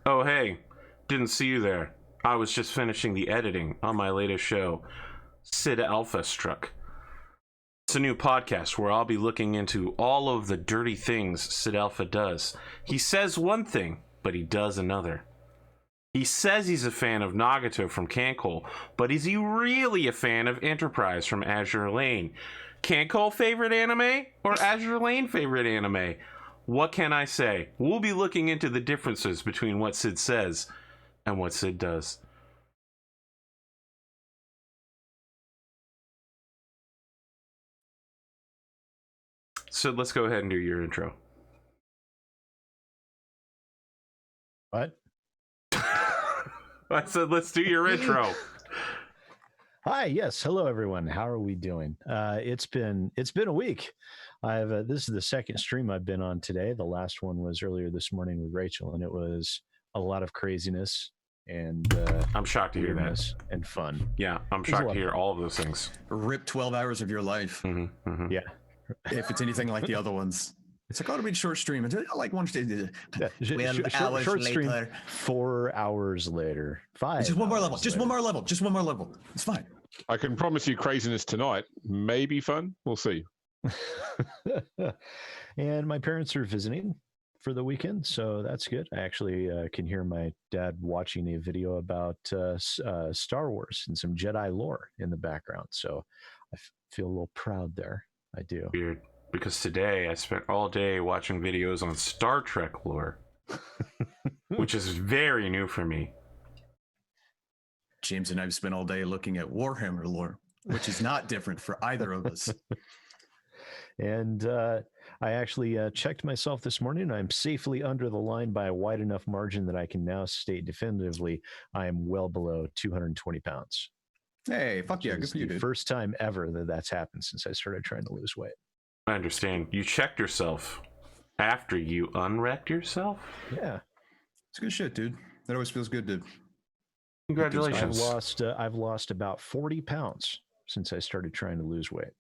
Oh, hey, didn't see you there. I was just finishing the editing on my latest show, Sid Alpha Struck. It's a new podcast where I'll be looking into all of the dirty things Sid Alpha does. He says one thing, but he does another. He says he's a fan of Nagato from Cancol, but is he really a fan of Enterprise from Azure Lane? Cancol favorite anime or Azure Lane favorite anime? What can I say? We'll be looking into the differences between what Sid says and what Sid does. Sid, let's go ahead and do your intro. What? I said, let's do your intro. Hi, yes, hello everyone. How are we doing? It's been a week. This is the second stream I've been on today. The last one was earlier this morning with Rachel, and it was a lot of craziness and I'm shocked to hear that. And fun. Yeah, I'm shocked to hear all of those things. Rip 12 hours of your life. Mm-hmm, mm-hmm. Yeah. If it's anything like the other ones. It's like, oh, it'll be short stream. It's like one day. Short stream, 4 hours later. 5. Just one more level. Just one more level. Just one more level. It's fine. I can promise you craziness tonight. Maybe fun. We'll see. And my parents are visiting for the weekend, so that's good. I actually can hear my dad watching a video about Star Wars and some Jedi lore in the background. So I feel a little proud there. I do. Weird. Because today I spent all day watching videos on Star Trek lore, which is very new for me. James and I've spent all day looking at Warhammer lore, which is not different for either of us. And I actually checked myself this morning. I'm safely under the line by a wide enough margin that I can now state definitively I am well below 220 pounds. Hey, fuck yeah, good for you, dude. First time ever that's happened since I started trying to lose weight. I understand. You checked yourself after you unwrecked yourself? Yeah. It's good shit, dude. That always feels good, dude. Congratulations. I've lost about 40 pounds since I started trying to lose weight.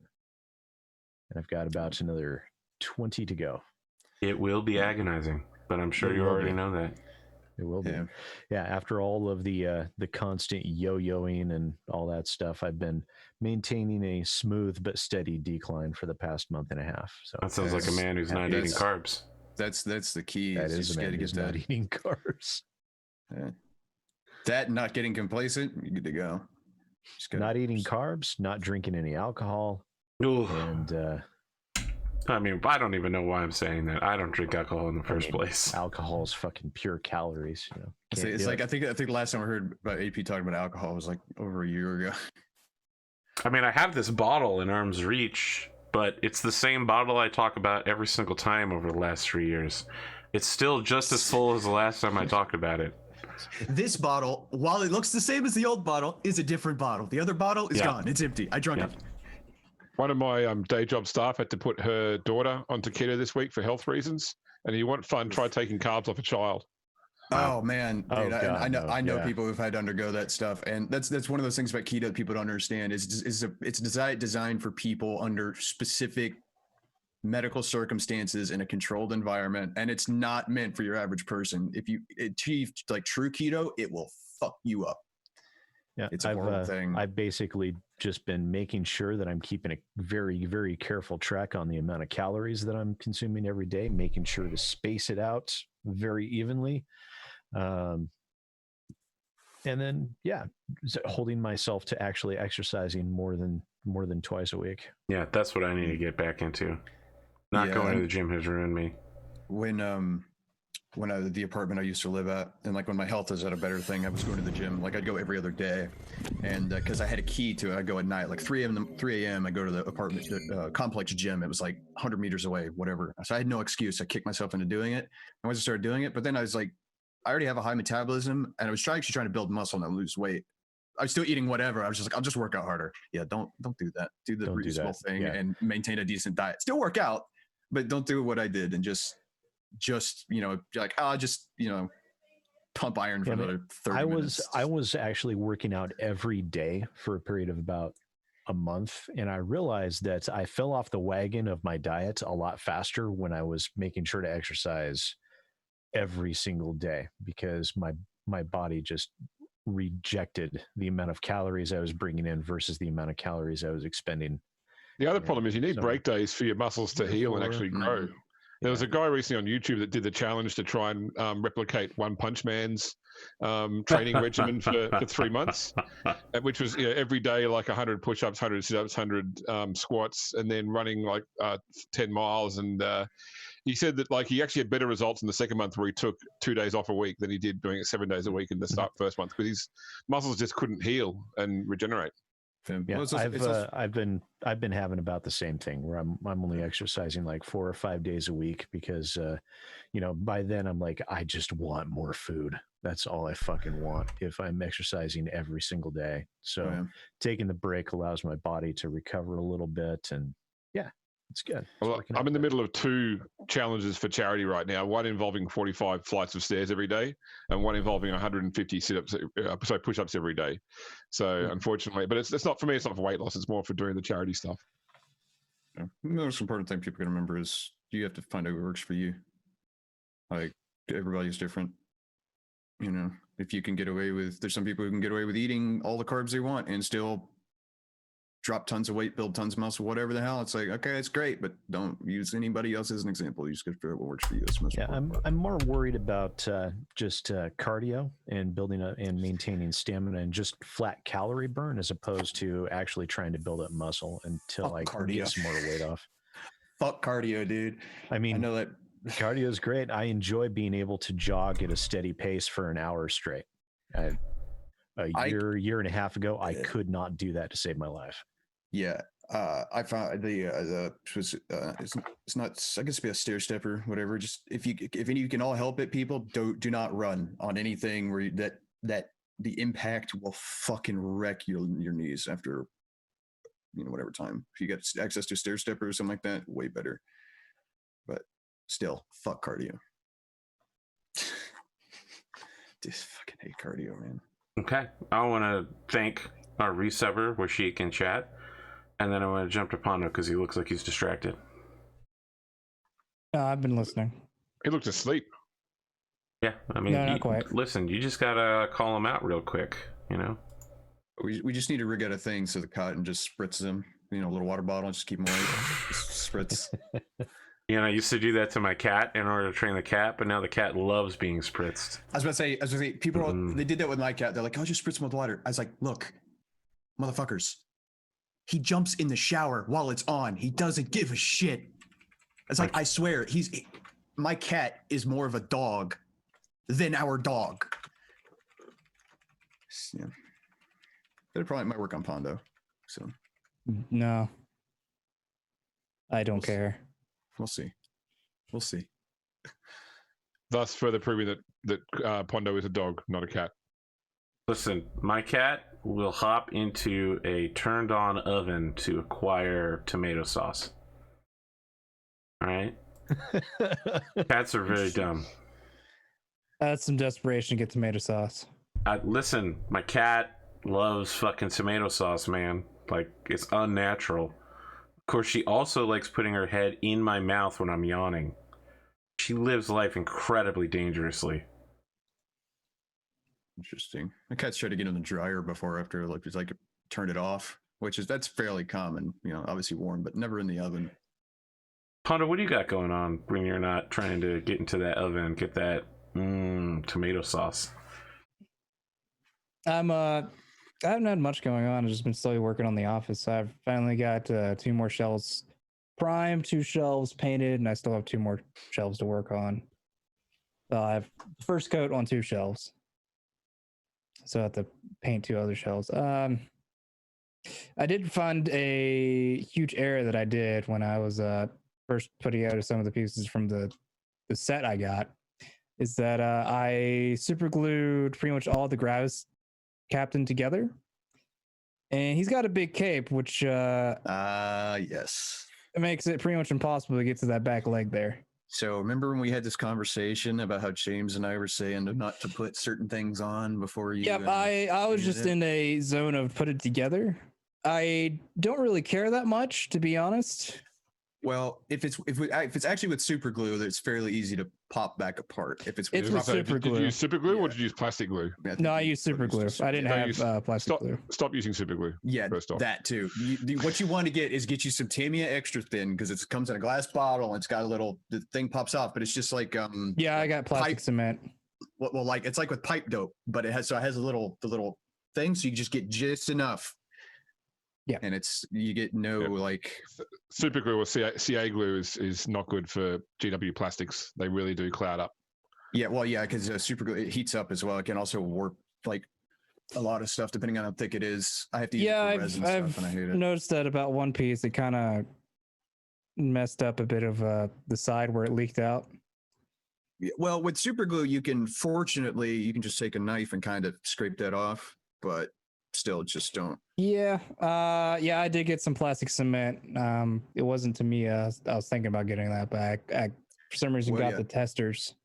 And I've got about another 20 to go. It will be agonizing, but I'm sure you already know that. It will be. Yeah, after all of the constant yo-yoing and all that stuff, I've been maintaining a smooth but steady decline for the past month and a half. So that sounds like a man who's not eating carbs. That's the key. That is a man who's not eating carbs. Yeah. That, not getting complacent, you're good to go. Not eating carbs, not drinking any alcohol. Ooh. And I mean, I don't even know why I'm saying that. I don't drink alcohol in the first place. Alcohol is fucking pure calories. You know, it's like I think the last time I heard about AP talking about alcohol was like over a year ago. I mean, I have this bottle in arm's reach, but it's the same bottle I talk about every single time over the last 3 years. It's still just as full as the last time I talked about it. This bottle, while it looks the same as the old bottle, is a different bottle. The other bottle is gone. It's empty. I drunk it. One of my day job staff had to put her daughter onto keto this week for health reasons. And you want fun, try taking carbs off a child. Oh man, dude, God, I know people who've had to undergo that stuff, and that's one of those things about keto that people don't understand. It's designed for people under specific medical circumstances in a controlled environment, and it's not meant for your average person. If you achieve like true keto, it will fuck you up. Yeah, it's a horrible thing. I've basically just been making sure that I'm keeping a very, very careful track on the amount of calories that I'm consuming every day, making sure to space it out very evenly. And then, holding myself to actually exercising more than twice a week. Yeah, that's what I need to get back into. Not going to the gym has ruined me. When the apartment I used to live at, and like when my health was at a better thing, I was going to the gym. Like I'd go every other day, and because I had a key to it, I'd go at night, like 3 a.m. I go to the apartment complex gym. It was like 100 meters away, whatever. So I had no excuse. I kicked myself into doing it. And once I started doing it, but then I was like, I already have a high metabolism, and I was actually trying to build muscle and lose weight. I was still eating whatever. I was just like, I'll just work out harder. Yeah, don't do that. Do the reasonable thing and maintain a decent diet. Still work out, but don't do what I did and just like, I'll just pump iron for another 30 minutes. I was actually working out every day for a period of about a month, and I realized that I fell off the wagon of my diet a lot faster when I was making sure to exercise every single day because my body just rejected the amount of calories I was bringing in versus the amount of calories I was expending. The other problem is you need So- break days for your muscles to heal and Therefore- actually grow. There was a guy recently on YouTube that did the challenge to try and replicate One Punch Man's training regimen for 3 months, which was every day like 100 push-ups, 100 sit-ups, 100 squats, and then running like 10 miles. And he said that like he actually had better results in the second month where he took 2 days off a week than he did doing it 7 days a week in the first month because his muscles just couldn't heal and regenerate. Yeah, I've been having about the same thing where I'm only exercising like 4 or 5 days a week because by then I'm like, I just want more food. That's all I fucking want if I'm exercising every single day. So taking the break allows my body to recover a little bit, and yeah, it's good. Well, I'm in the middle of 2 challenges for charity right now. One involving 45 flights of stairs every day, and one involving 150 push-ups every day. So unfortunately, but it's not for me. It's not for weight loss. It's more for doing the charity stuff. The most important thing people can remember is you have to find out what works for you. Like everybody's different. If you can get away with, there's some people who can get away with eating all the carbs they want and still drop tons of weight, build tons of muscle, whatever the hell. It's like, okay, it's great, but don't use anybody else as an example. You just got to figure out what works for you. That's most important. I'm more worried about just cardio and building and maintaining stamina and just flat calorie burn as opposed to actually trying to build up muscle until I can get some more weight off. Fuck cardio, dude. I mean, I know that cardio is great. I enjoy being able to jog at a steady pace for an hour straight. A year and a half ago, I could not do that to save my life. Yeah, I found it's not. I guess be a stair stepper, whatever. Just if you can all help it, people do not run on anything where that the impact will fucking wreck your knees after whatever time. If you get access to a stair stepper or something like that, way better. But still, fuck cardio. Just fucking hate cardio, man. Okay, I want to thank our resubber where she can chat. And then I want to jump to Pondo because he looks like he's distracted. I've been listening. He looked asleep. Yeah, I mean, no, not quite. Listen, you just gotta call him out real quick, We just need to rig out a thing so the cotton just spritzes him. A little water bottle, just keep him awake. Just spritz. I used to do that to my cat in order to train the cat, but now the cat loves being spritzed. I was about to say, people, they did that with my cat. They're like, oh, just spritz him with water. I was like, look, motherfuckers. He jumps in the shower while it's on. He doesn't give a shit. It's like, I swear, my cat is more of a dog than our dog. Yeah. But it probably might work on Pondo. So no, I don't care. We'll see. Thus, further proving that Pondo is a dog, not a cat. Listen, my cat will hop into a turned-on oven to acquire tomato sauce. All right? Cats are very dumb. That's some desperation to get tomato sauce. Listen, my cat loves fucking tomato sauce, man. Like, it's unnatural. Of course, she also likes putting her head in my mouth when I'm yawning. She lives life incredibly dangerously. Interesting. My cat's tried to get in the dryer before after just turned it off, that's fairly common, obviously warm, but never in the oven. Pondo, what do you got going on when you're not trying to get into that oven, get that tomato sauce? I haven't had much going on. I've just been slowly working on the office. I've finally got 2 more shelves primed, 2 shelves painted, and I still have 2 more shelves to work on. I have first coat on 2 shelves. So I have to paint 2 other shelves. I did find a huge error that I did when I was first putting out some of the pieces from the set I got, is that I super glued pretty much all the Gravis captain together. And he's got a big cape, which yes, it makes it pretty much impossible to get to that back leg there. So remember when we had this conversation about how James and I were saying not to put certain things on before you? Yep, I was just in a zone of put it together. I don't really care that much, to be honest. Well, if it's actually with super glue, it's fairly easy to pop back apart. If it's It's with So super did you glue. use super glue or Yeah. did you use plastic glue? No, I use super glue. I didn't No, have plastic glue. Stop using super glue. Yeah, First off. that too. What you want to get is get you some Tamiya extra thin because it comes in a glass bottle and it's got the thing pops off, but it's just like Yeah, I got plastic pipe, cement. well, like it's like with pipe dope, but it has the little thing, so you just get just enough. Yeah, and you get no like super glue or CA glue is not good for GW plastics. They really do cloud up. Yeah, well, yeah, because super glue, it heats up as well. It can also warp like a lot of stuff depending on how thick it is. I have to use it for resin stuff, and I hate it. Noticed that about one piece, it kind of messed up a bit of the side where it leaked out. Yeah, well, with super glue, you can just take a knife and kind of scrape that off, but still, just don't. Yeah, I did get some plastic cement. It wasn't to me. I was thinking about getting that back. I, for some reason, got the testers.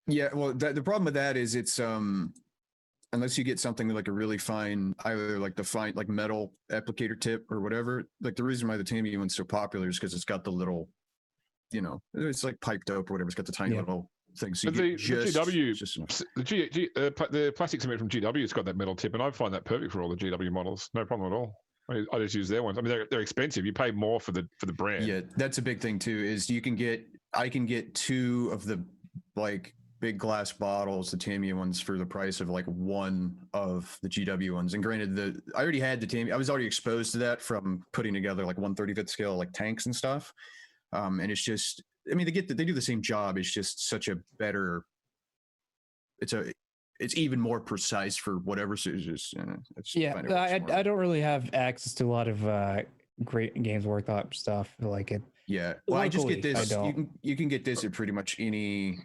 Yeah, well, the problem with that is it's unless you get something like a really fine, either like the fine like metal applicator tip or whatever. Like the reason why the Tamiya one's so popular is because it's got the little, it's like pipe dope or whatever. It's got the tiny little thing. So the plastic cement from GW has got that metal tip, and I find that perfect for all the GW models. No problem at all. I just use their ones. I mean, they're expensive. You pay more for the brand. Yeah, that's a big thing too. Is I can get two of the like big glass bottles, the Tamiya ones, for the price of like one of the GW ones. And granted, I already had the Tamiya. I was already exposed to that from putting together like 1/35th scale like tanks and stuff. And it's just, I mean, they do the same job. It's just such a better. It's even more precise for whatever. So it's just, I don't really have access to a lot of great Games Workshop stuff like it. Yeah, well, I just get this. don't. You can get this at pretty much any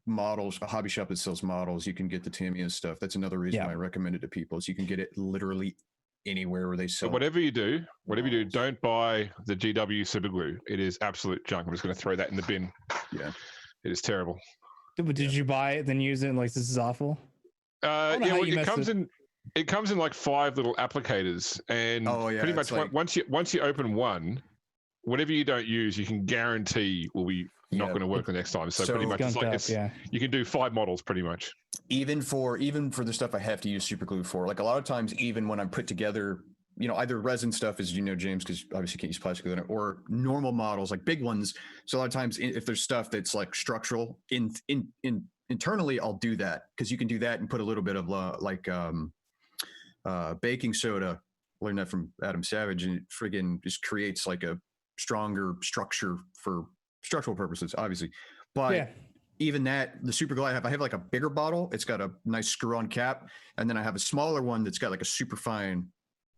models, a hobby shop that sells models. You can get the Tamiya stuff. That's another reason why I recommend it to people, is you can get it literally anywhere where they sell. But whatever you do, don't buy the GW super glue. It is absolute junk. I'm just going to throw that in the bin. Yeah, it is terrible. But did you buy it then use it like this is awful? It comes in like 5 little applicators, and pretty much like, once you open one, whatever you don't use, you can guarantee will be not going to work the next time. So pretty much it's like you can do 5 models pretty much. Even for the stuff I have to use super glue for, like a lot of times, even when I'm put together, either resin stuff, as you know, James, because obviously you can't use plastic glue, or normal models like big ones. So a lot of times, if there's stuff that's like structural internally, I'll do that, because you can do that and put a little bit of baking soda. Learned that from Adam Savage, and it friggin' just creates like a stronger structure for structural purposes, obviously. But even that, the super glue I have like a bigger bottle. It's got a nice screw-on cap, and then I have a smaller one that's got like a super fine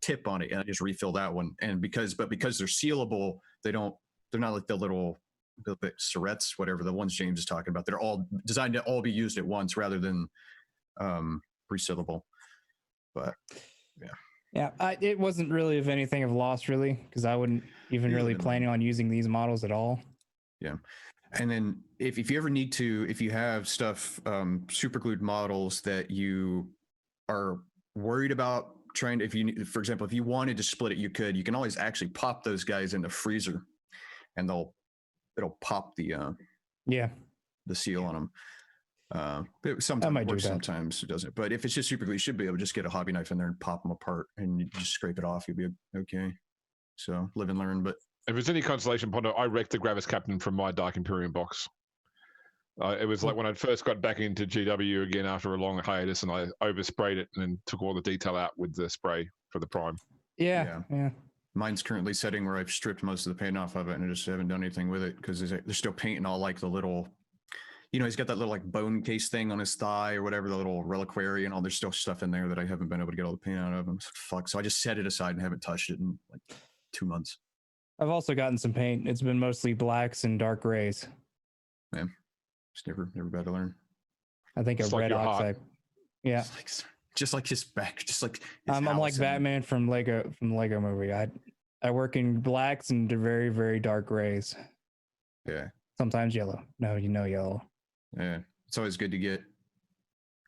tip on it, and I just refill that one. And because they're sealable, they're not like the little Cyrettes, whatever, the ones James is talking about. They're all designed to all be used at once rather than resealable. But it wasn't really of anything of loss, really, because I wouldn't even really planning on using these models at all. Yeah. And then if you ever need to, if you have stuff, super glued models that you are worried about trying to, for example, if you wanted to split it, you can always actually pop those guys in the freezer, and it'll pop the seal on them. Sometimes works, sometimes it doesn't. But if it's just super glue, you should be able to just get a hobby knife in there and pop them apart, and you just scrape it off. You'll be okay. So live and learn. But if it's any consolation, Pondo, I wrecked the Gravis Captain from my Dark Imperium box. It was like when I first got back into GW again after a long hiatus, and I oversprayed it and then took all the detail out with the spray for the prime. Yeah. Mine's currently setting where I've stripped most of the paint off of it, and I just haven't done anything with it because they're still painting all like the little, he's got that little like bone case thing on his thigh or whatever, the little reliquary and all. There's still stuff in there that I haven't been able to get all the paint out of. Fuck. So I just set it aside and haven't touched it in like 2 months. I've also gotten some paint. It's been mostly blacks and dark grays. Yeah. It's never bad to learn. I think a red oxide. Yeah. Just like his back, just like I'm like Batman from Lego movie. I work in blacks and very, very dark grays. Yeah. Sometimes yellow. No, yellow. Yeah. It's always good to get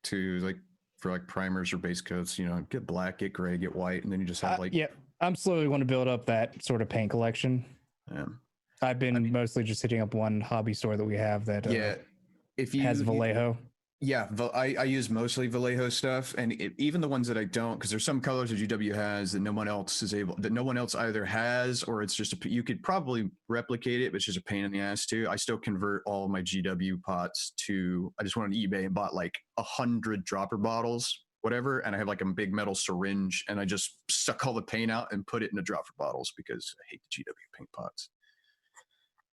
to like for like primers or base coats, get black, get gray, get white, and then you just have like I'm slowly going to build up that sort of paint collection. Yeah. I've been mostly just hitting up one hobby store that we have that if you has Vallejo. I use mostly Vallejo stuff, and even the ones that I don't, because there's some colors that GW has that no one else either has, or it's just you could probably replicate it, but it's just a pain in the ass too. I still convert all of my GW pots to, I just went on eBay and bought like 100 dropper bottles, whatever, and I have like a big metal syringe, and I just suck all the paint out and put it into dropper bottles because I hate the GW paint pots.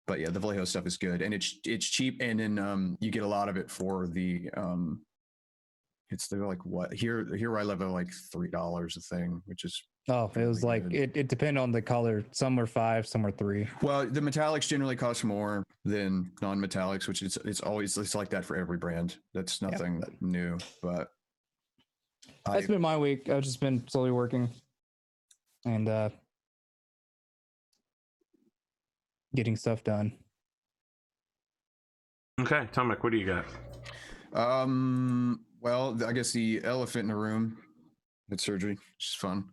But yeah, the Vallejo stuff is good, and it's cheap, and then you get a lot of it for the they're like what here where I live are like $3 a thing, which is it was like good. It depended on the color. Some were $5, some were $3. Well, the metallics generally cost more than non-metallics, which it's like that for every brand. That's nothing new, but that's been my week. I've just been slowly working and getting stuff done. Okay, Tomek, what do you got? Well, I guess the elephant in the room, it's surgery, which is fun.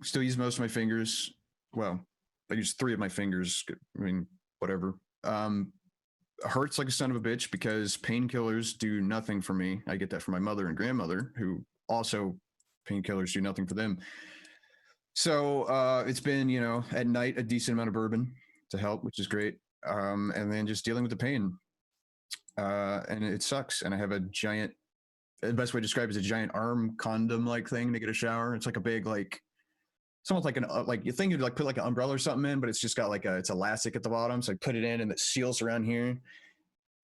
Still use most of my fingers. Well, I use 3 of my fingers. I mean, whatever. Hurts like a son of a bitch because painkillers do nothing for me. I get that from my mother and grandmother, who also painkillers do nothing for them. So it's been, at night, a decent amount of bourbon to help, which is great. And then just dealing with the pain. And it sucks. And I have a giant, the best way to describe it is a giant arm condom like thing to get a shower. It's like a big, like, it's almost like like you think you'd like put like an umbrella or something in, but it's just got like it's elastic at the bottom. So I put it in and it seals around here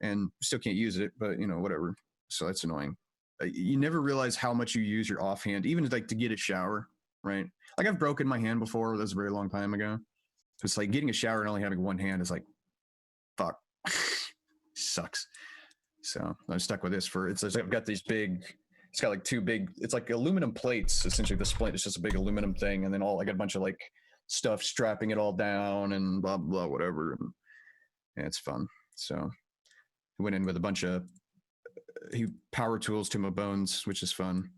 and still can't use it, but whatever. So that's annoying. You never realize how much you use your offhand, even like to get a shower, right? Like I've broken my hand before. That was a very long time ago. So it's like getting a shower and only having one hand is like, fuck, sucks. So I'm stuck with this I've got these big, it's got like 2 big, it's like aluminum plates, essentially the splint is just a big aluminum thing. And then I got a bunch of like stuff strapping it all down and blah, blah, whatever. And yeah, it's fun. So I went in with a bunch of power tools to my bones, which is fun.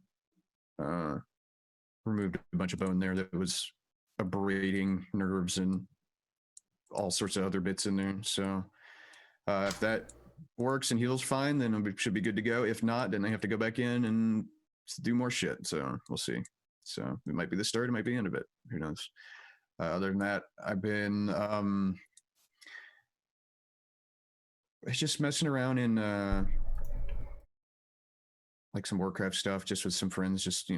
Removed a bunch of bone there that was abrading nerves and all sorts of other bits in there. So if that works and heals fine, then it should be good to go. If not, then they have to go back in and do more shit. So we'll see. So it might be the start, it might be the end of it. Who knows? Other than that, I've been just messing around in like some Warcraft stuff, just with some friends, just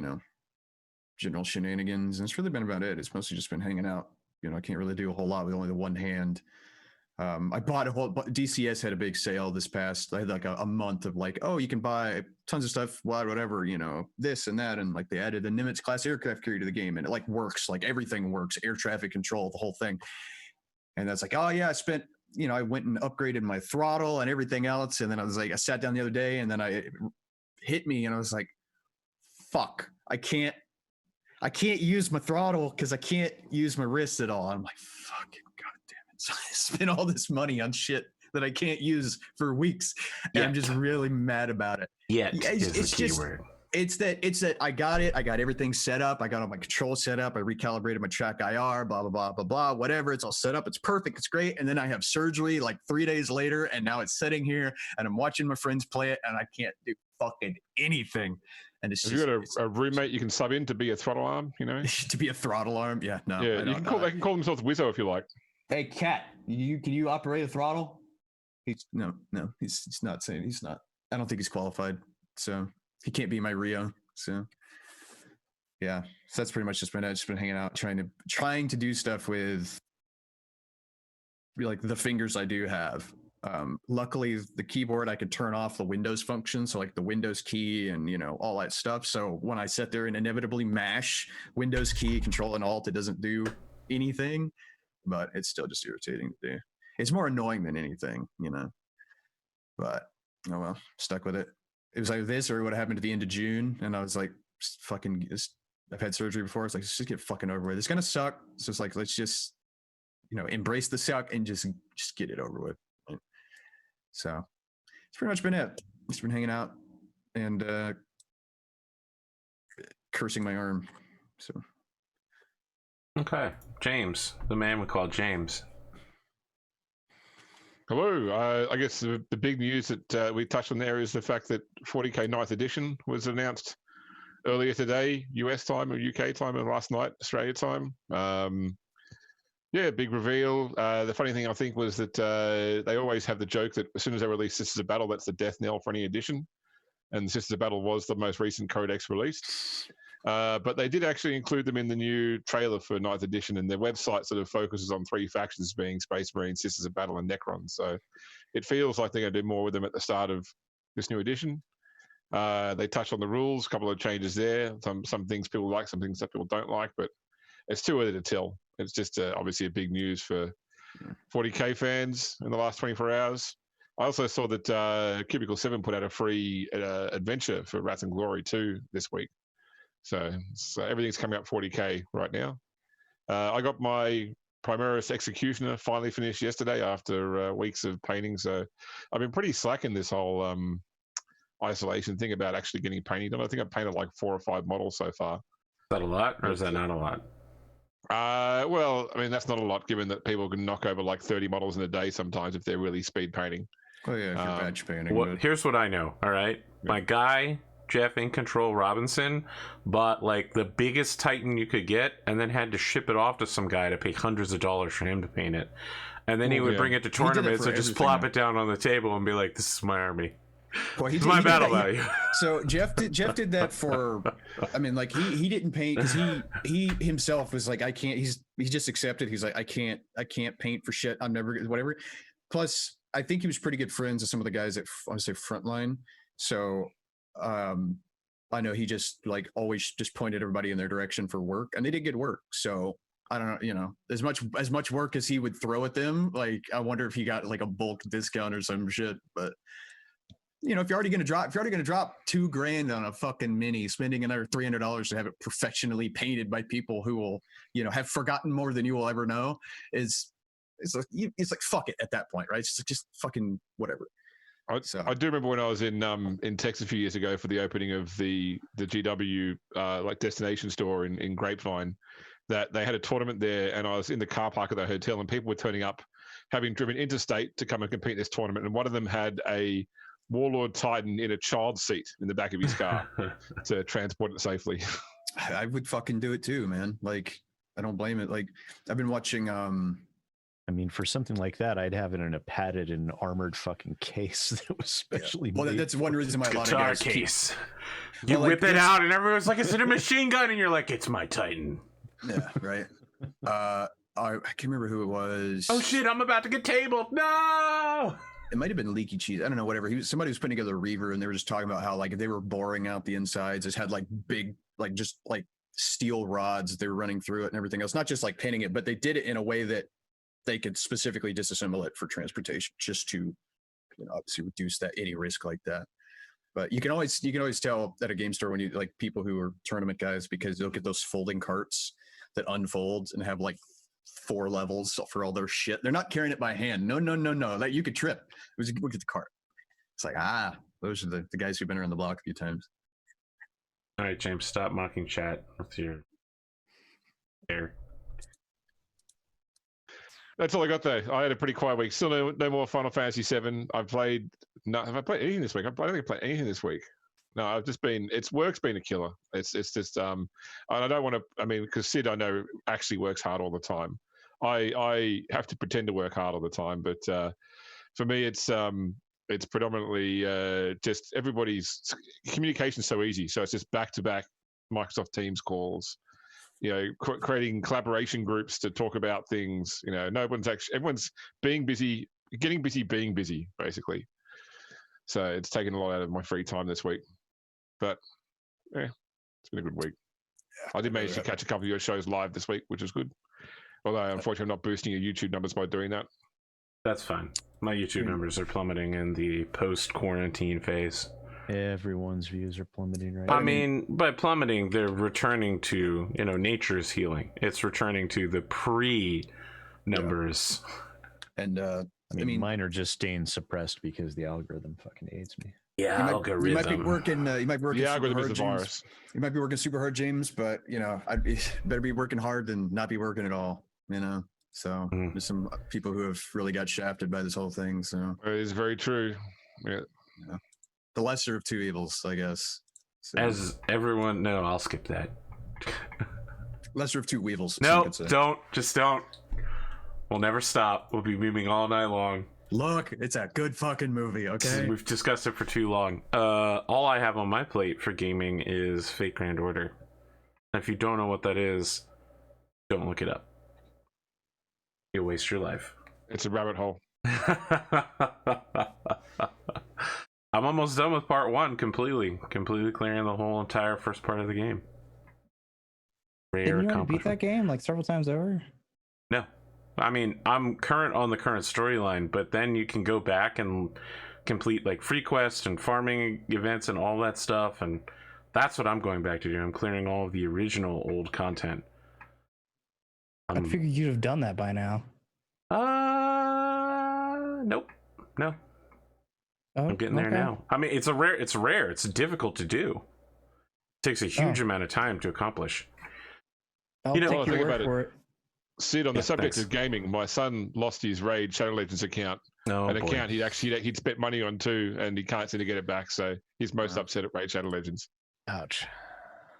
general shenanigans. And it's really been about it. It's mostly just been hanging out. I can't really do a whole lot with only the one hand. I bought DCS had a big sale this past, I had like a month of like, oh, you can buy tons of stuff, whatever, this and that. And like they added the Nimitz class aircraft carrier to the game, and it like works, like everything works, air traffic control, the whole thing. And that's like, oh yeah, I spent, I went and upgraded my throttle and everything else. And then I sat down the other day and then it hit me and I was like, fuck, I can't use my throttle because I can't use my wrist at all. I'm like, fucking so I spent all this money on shit that I can't use for weeks, and I'm just really mad about it. It's the keyword. It's that I got it. I got everything set up. I got all my control set up. I recalibrated my track IR, blah, blah, blah, blah, blah, whatever. It's all set up. It's perfect. It's great. And then I have surgery like 3 days later, and now it's sitting here, and I'm watching my friends play it, and I can't do fucking anything. And it's have you got a roommate you can sub in to be a throttle arm, to be a throttle arm? Yeah, no. Yeah, they can call themselves Wizzo if you like. Hey, Cat, can you operate a throttle? He's not saying he's not. I don't think he's qualified, so he can't be my Rio. So yeah, so that's pretty much just been it. Just been hanging out, trying to do stuff with like the fingers I do have. Luckily, the keyboard I could turn off the Windows function, so like the Windows key and all that stuff. So when I sit there and inevitably mash Windows key, Control and Alt, it doesn't do anything. But it's still just irritating to do. It's more annoying than anything, But oh well, stuck with it. It was like this, or what happened at the end of June, and I was like, I've had surgery before. It's like, let's just get fucking over with. It's gonna suck. So it's like, let's just, embrace the suck and just get it over with. Right? So it's pretty much been it. Just been hanging out and cursing my arm. So. Okay, James, the man we call James. Hello. I guess the big news that we touched on there is the fact that 40K 9th edition was announced earlier today, US time or UK time, and last night, Australia time. Yeah, big reveal. The funny thing I think was that they always have the joke that as soon as they release Sisters of Battle, that's the death knell for any edition. And Sisters of Battle was the most recent codex released. But they did actually include them in the new trailer for 9th edition, and their website sort of focuses on 3 factions being Space Marines, Sisters of Battle, and Necron. So it feels like they're going to do more with them at the start of this new edition. They touched on the rules, a couple of changes there. Some things people like, some things that people don't like, but it's too early to tell. It's just obviously a big news for 40K fans in the last 24 hours. I also saw that Cubicle 7 put out a free adventure for Wrath and Glory 2 this week. So everything's coming up 40K right now. I got my Primaris Executioner finally finished yesterday after weeks of painting. So I've been pretty slack in this whole isolation thing about actually getting painting done. I think I've painted like 4 or 5 models so far. Is that a lot, or is that not a lot? Well, I mean, that's not a lot given that people can knock over like 30 models in a day sometimes if they're really speed painting. Oh yeah, if you're batch painting. Well, here's what I know. All right, my guy Jeff in Control Robinson bought like the biggest Titan you could get, and then had to ship it off to some guy to pay hundreds of dollars for him to paint it, and then he would bring it to tournaments and just plop it down on the table and be like, "This is my army." Well, it's my battle value. So Jeff did that for. I mean, like he didn't paint because he himself was like, I can't. He just accepted. He's like, I can't paint for shit. I'm never whatever. Plus, I think he was pretty good friends with some of the guys at I would say Frontline. So I know he just like always just pointed everybody in their direction for work, and they did good work. So I don't know, you know, as much work as he would throw at them, like I wonder if he got like a bulk discount or some shit. But you know, if you're already gonna drop $2,000 on a fucking mini, spending another $300 to have it professionally painted by people who will, you know, have forgotten more than you will ever know, it's like fuck it at that point, right? It's just fucking whatever. I do remember when I was in Texas a few years ago for the opening of the GW like destination store in Grapevine, that they had a tournament there, and I was in the car park of the hotel, and people were turning up, having driven interstate to come and compete in this tournament, and one of them had a Warlord Titan in a child seat in the back of his car to transport it safely. I would fucking do it too, man. Like, I don't blame it. Like, I've been watching. I mean, for something like that, I'd have it in a padded and armored fucking case that was specially made. Well, that's one reason why a lot of guitar guys case. You whip it out, and everyone's like, "Is it a machine gun?" And you're like, "It's my Titan." Yeah, right. I can't remember who it was. Oh shit! I'm about to get tabled. No. It might have been Leaky Cheese. I don't know, whatever. Somebody was putting together a Reaver, and they were just talking about how like if they were boring out the insides, it had like big, like just like steel rods they were running through it and everything else. Not just like painting it, but they did it in a way that they could specifically disassemble it for transportation, just to, you know, obviously reduce that any risk like that. But you can always tell at a game store when you like people who are tournament guys, because they'll get those folding carts that unfolds and have like 4 levels for all their shit. They're not carrying it by hand. No. Like you could trip. Look at the cart. It's like, those are the guys who've been around the block a few times. All right, James, stop mocking chat with your hair. That's all I got though. I had a pretty quiet week. Still no more Final Fantasy VII. Have I played anything this week? I don't think I played anything this week. No, I've just been. Work's been a killer. It's just and I don't want to. I mean, because Sid, I know, actually works hard all the time. I have to pretend to work hard all the time, but for me, it's predominantly just everybody's communication's so easy. So it's just back-to-back Microsoft Teams calls. You know, creating collaboration groups to talk about things. You know, everyone's being busy, getting busy, being busy, basically. So it's taken a lot out of my free time this week. But yeah, it's been a good week. I did manage to catch a couple of your shows live this week, which is good. Although, unfortunately, I'm not boosting your YouTube numbers by doing that. That's fine. My YouTube numbers are plummeting in the post-quarantine phase. Everyone's views are plummeting right now. I mean, by plummeting, they're returning to, you know, nature is healing. It's returning to the pre-numbers. Yeah. And, I mean, mine are just staying suppressed because the algorithm fucking aids me. Yeah, you might be working. You might be working. The algorithm is the virus. You might be working super hard, James, but you know, better be working hard than not be working at all. You know, So there's some people who have really got shafted by this whole thing. So It is very true. Yeah. the lesser of two evils, I guess. So, As everyone, no, I'll skip that. lesser of two weevils. No, some could say. don't. We'll never stop. We'll be memeing all night long. Look, it's a good fucking movie. Okay. We've discussed it for too long. All I have on my plate for gaming is Fate Grand Order. If you don't know what that is, don't look it up. You'll waste your life. It's a rabbit hole. I'm almost done with part 1 completely clearing the whole entire first part of the game. Didn't you already beat that game like several times over? No. I mean, I'm current on the current storyline, but then you can go back and complete like free quests and farming events and all that stuff, and that's what I'm going back to do. I'm clearing all of the original old content. I figured you'd have done that by now. Nope. No. Oh, I'm getting there now. I mean, it's rare. It's difficult to do. It takes a huge amount of time to accomplish. I'll take your word for it. Sid, on the subject of gaming, my son lost his Raid Shadow Legends account. Account he'd spent money on too, and he can't seem to get it back. So he's most upset at Raid Shadow Legends. Ouch.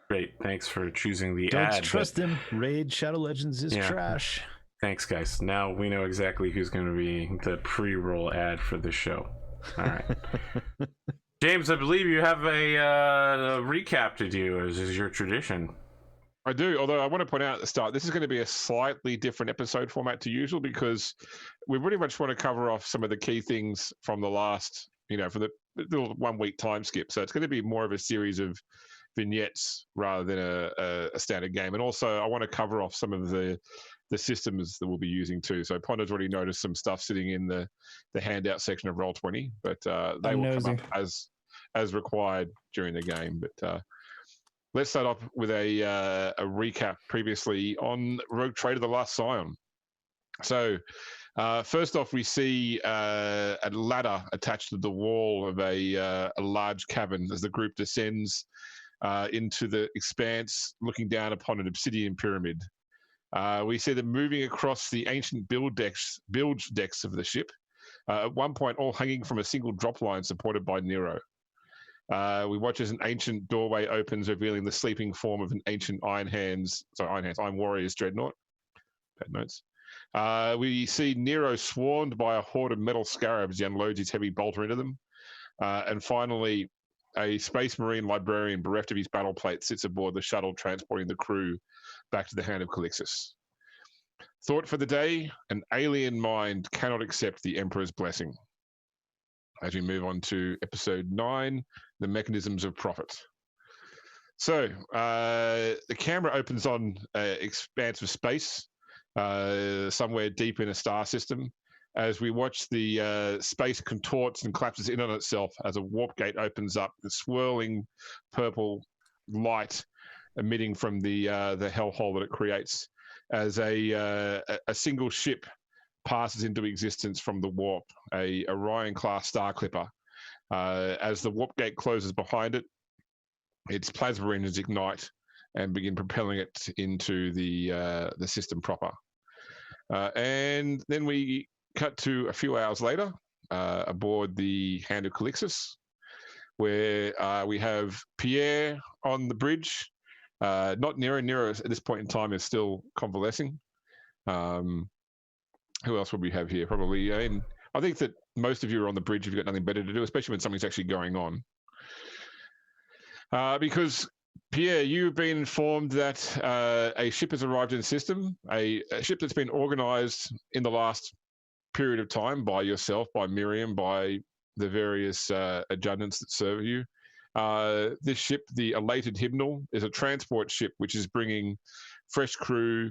Great. Thanks for choosing the Don't ad. trust him. Raid Shadow Legends is trash. Thanks, guys. Now we know exactly who's going to be the pre-roll ad for this show. All right. James, I believe you have a recap to do, as is your tradition. I do, although I want to point out at the start, this is going to be a slightly different episode format to usual because we really much want to cover off some of the key things from the last, for the little 1 week time skip. So it's going to be more of a series of vignettes rather than a standard game. And also I want to cover off some of the systems that we'll be using too. So Ponder's already noticed some stuff sitting in the handout section of Roll20, but they will come up as required during the game. But let's start off with a recap previously on Rogue Trade of the Last Scion. So first off, we see a ladder attached to the wall of a large cavern as the group descends into the expanse, looking down upon an obsidian pyramid. We see them moving across the ancient bilge decks of the ship, at one point all hanging from a single drop line supported by Nero. We watch as an ancient doorway opens, revealing the sleeping form of an ancient Iron Warriors dreadnought. Bad notes. We see Nero swarmed by a horde of metal scarabs. He unloads his heavy bolter into them. And finally, a Space Marine librarian bereft of his battle plate sits aboard the shuttle transporting the crew back to the Hand of Calixis. Thought for the day: an alien mind cannot accept the Emperor's blessing. As we move on to episode 9, the mechanisms of profit. So the camera opens on an expanse of space, somewhere deep in a star system, as we watch the space contorts and collapses in on itself as a warp gate opens up, the swirling purple light emitting from the hellhole that it creates as a single ship passes into existence from the warp, a Orion-class Star Clipper. As the warp gate closes behind it, its plasma engines ignite and begin propelling it into the system proper. And then we cut to a few hours later aboard the Hand of Calixis, where we have Pierre on the bridge. Not Nero. Nero at this point in time is still convalescing. Who else would we have here? Probably, I think that most of you are on the bridge if you've got nothing better to do, especially when something's actually going on. Because, Pierre, you've been informed that a ship has arrived in the system, a ship that's been organized in the last period of time by yourself, by Miriam, by the various adjutants that serve you. This ship, the Elated Hymnal, is a transport ship which is bringing fresh crew,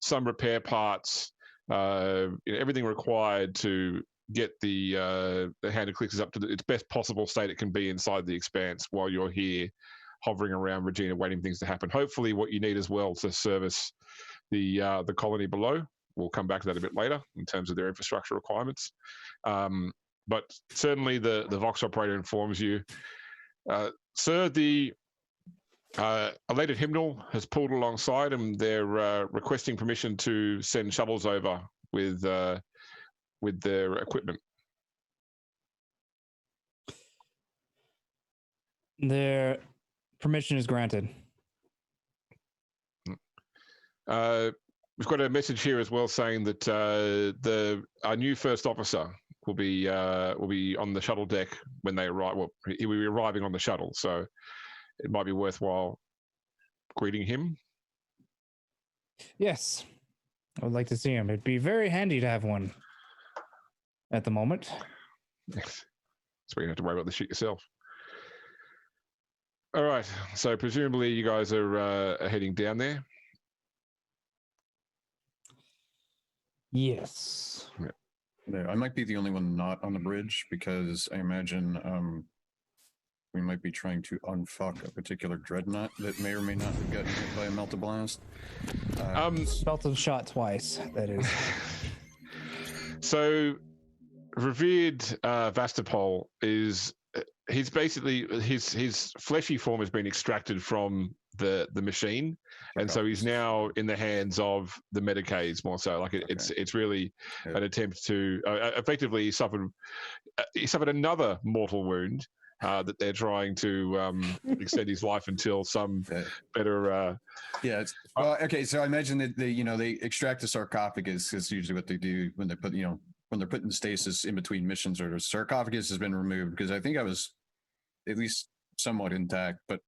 some repair parts, everything required to get the Hand of Calixis up to its best possible state it can be inside the expanse while you're here hovering around Regina waiting for things to happen. Hopefully what you need as well to service the colony below. We'll come back to that a bit later in terms of their infrastructure requirements. But certainly the Vox operator informs you, sir, the Elated Hymnal has pulled alongside, and they're requesting permission to send shuttles over with their equipment. Their permission is granted. We've got a message here as well saying that our new first officer will be on the shuttle deck when they arrive. Well, he will be arriving on the shuttle, so it might be worthwhile greeting him. Yes, I would like to see him. It'd be very handy to have one at the moment. That's where you don't have to worry about the shit yourself. All right, so presumably you guys are heading down there. Yes. Yeah, I might be the only one not on the bridge because I imagine we might be trying to unfuck a particular dreadnought that may or may not have gotten hit by a melta blast. Melta shot twice, that is. So, revered Vastapol is he's basically his fleshy form has been extracted from the machine, and so he's now in the hands of the Medicaid more so. Like it's really an attempt to effectively he suffered another mortal wound that they're trying to extend his life until some better. Yeah. Well, okay. So I imagine that they extract the sarcophagus is usually what they do when they put when they're put in stasis in between missions, or the sarcophagus has been removed, because I think I was at least somewhat intact, but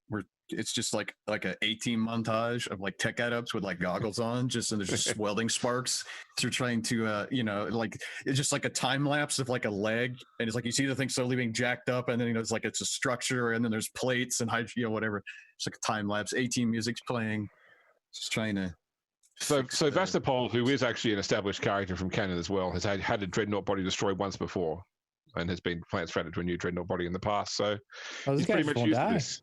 it's just like a 18 montage of like tech ed-ups with like goggles on, and there's just welding sparks. So you're trying to like it's just like a time lapse of like a leg, and it's like you see the thing slowly being jacked up, and then it's like it's a structure, and then there's plates and whatever. It's like a time lapse. 18 music's playing. Just trying to. So Vastapol, who is actually an established character from canon as well, has had a dreadnought body destroyed once before, and has been transferred to a new dreadnought body in the past. So he's pretty much used to this.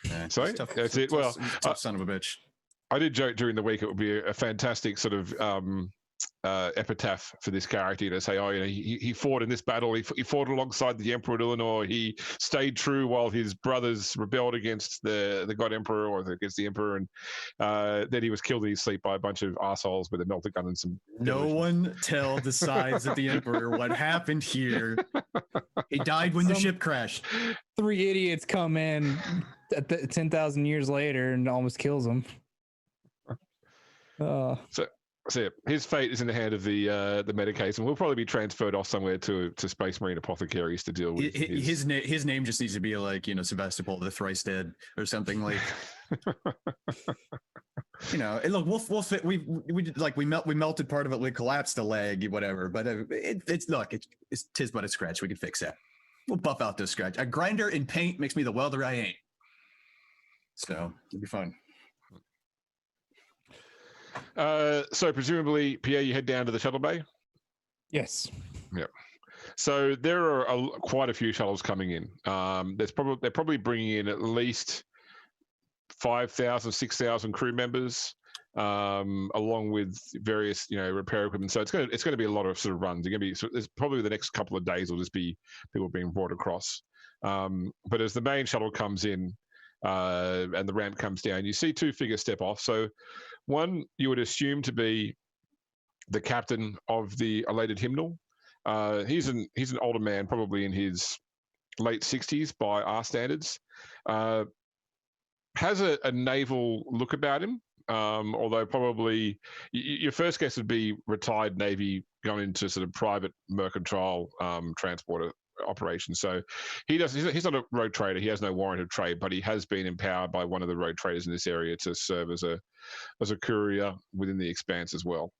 Yeah, sorry, that's it. Well, tough son of a bitch. I did joke during the week it would be a fantastic sort of epitaph for this character to say, he fought in this battle. He fought alongside the Emperor of Eleanor. He stayed true while his brothers rebelled against the God Emperor, or against the Emperor, and then he was killed in his sleep by a bunch of assholes with a melter gun and some. No one tell the sides of the Emperor what happened here. He died when the ship crashed. 3 idiots come in 10,000 years later and almost kills him. So yeah, his fate is in the hand of the Medicaid, and we'll probably be transferred off somewhere to Space Marine apothecaries to deal with. His name just needs to be like Sevastopol the Thrice Dead or something like. And look, we'll fit. We melted part of it. We collapsed the leg, whatever. But it's tis but a scratch. We can fix that. We'll buff out this scratch. A grinder in paint makes me the welder I ain't. So it'll be fun. So presumably, Pierre, you head down to the shuttle bay? Yes. Yeah. So there are quite a few shuttles coming in. They're probably bringing in at least 5,000, 6,000 crew members, along with various repair equipment. So it's going to be a lot of sort of runs. There's probably the next couple of days will just be people being brought across. But as the main shuttle comes in and the ramp comes down, you see two figures step off. So one you would assume to be the captain of the Elated Hymnal. He's an older man, probably in his late 60s by our standards. Has a naval look about him, although probably your first guess would be retired Navy, gone into sort of private mercantile transporter operations. So he's not a rogue trader. He has no warrant of trade, but he has been empowered by one of the rogue traders in this area to serve as a courier within the Expanse as well.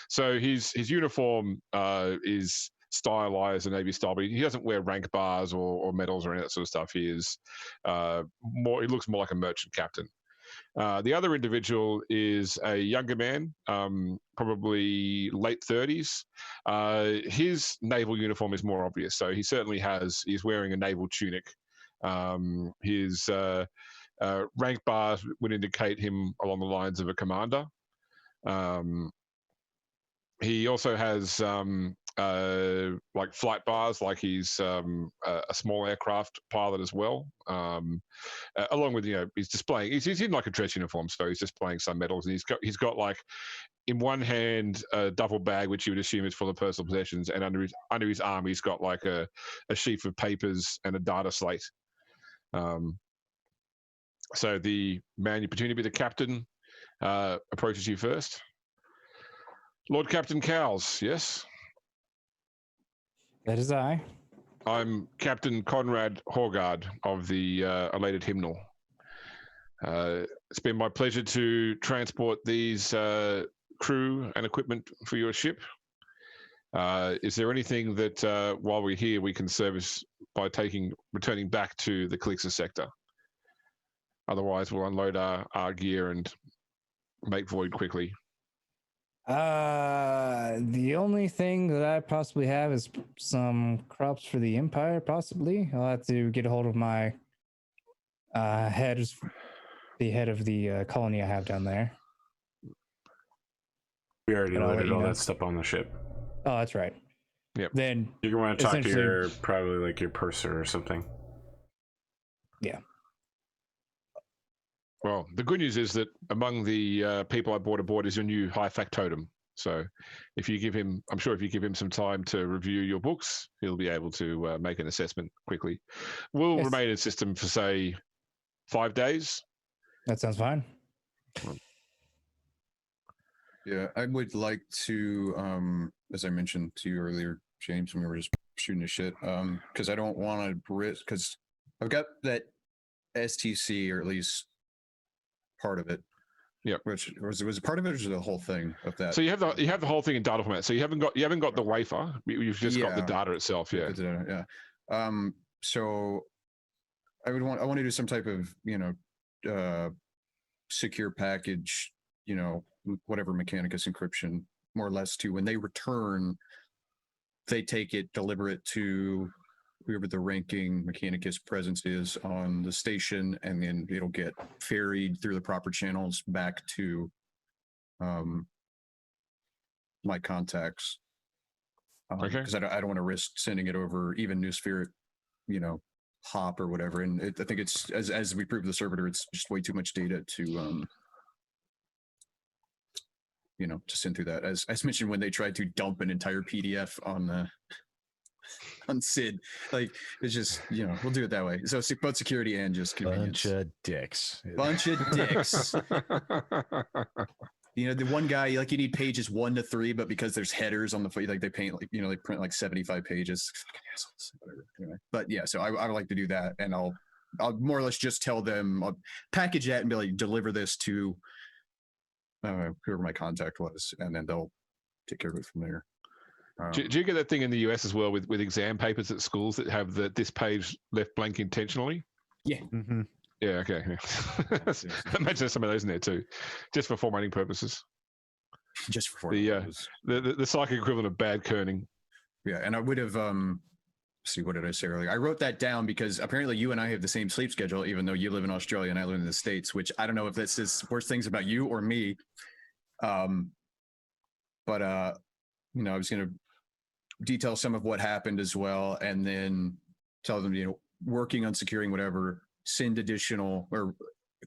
So his uniform is stylized in Navy style, but he doesn't wear rank bars or medals or any of that sort of stuff. He is he looks more like a merchant captain. The other individual is a younger man, probably late 30s. His naval uniform is more obvious, so he's wearing a naval tunic. His rank bars would indicate him along the lines of a commander. He also has like flight bars, like he's a small aircraft pilot as well. Along with, he's displaying. He's in like a dress uniform, so he's displaying some medals, and he's got like in one hand a duffel bag, which you would assume is full of personal possessions, and under his arm he's got like a sheaf of papers and a data slate. So the man you pretend to be the captain approaches you first. Lord Captain Cowles, yes? That is I. I'm Captain Conrad Horgard of the Elated Hymnal. It's been my pleasure to transport these crew and equipment for your ship. Is there anything that, while we're here, we can service by returning back to the Calixis sector? Otherwise, we'll unload our gear and make void quickly. The only thing that I possibly have is some crops for the Empire, possibly. I'll have to get a hold of my the head of the colony I have down there. We already loaded all that stuff on the ship. Oh, that's right. Yep. Then You're going to talk to your, probably like your purser or something. Yeah. Well, the good news is that among the people I brought aboard is your new high factotum. So if you give him, I'm sure if you give him some time to review your books, he'll be able to make an assessment quickly. We'll remain in system for, say, 5 days. That sounds fine. Yeah, I would like to, as I mentioned to you earlier, James, when we were just shooting the shit, because I don't want to risk, because I've got that STC, or at least part of it. Yeah. Which was it part of it, or was it the whole thing of that? So you have the whole thing in data format. So you haven't got the wafer. You've just got the data itself. Yeah. Yeah. So I want to do some type of secure package, whatever Mechanicus encryption, more or less, to when they return, they take it, deliver it to whoever the ranking Mechanicus presence is on the station, and then it'll get ferried through the proper channels back to my contacts. Okay. Because I don't want to risk sending it over even New Sphere, hop or whatever. And I think it's, as we proved the servitor, it's just way too much data to to send through that. As mentioned, when they tried to dump an entire PDF on Sid, like, it's just, we'll do it that way. So both security and just convenience. Bunch of dicks. The one guy, like, you need pages 1 to 3, but because there's headers on the, like, they paint, like, they print like 75 pages. Whatever. Anyway, but yeah, so I would like to do that, and I'll more or less just tell them, I'll package that and be like, deliver this to whoever my contact was, and then they'll take care of it from there. Do you get that thing in the US as well with exam papers at schools that have this page left blank intentionally? Yeah. Mm-hmm. Yeah, okay. I imagine there's some of those in there too, just for formatting purposes. Just for formatting purposes. The psychic equivalent of bad kerning. Yeah, and I would have, see, what did I say earlier? I wrote that down because apparently you and I have the same sleep schedule, even though you live in Australia and I live in the States, which I don't know if this is worse things about you or me. But I was going to detail some of what happened as well, and then tell them, working on securing whatever, send additional, or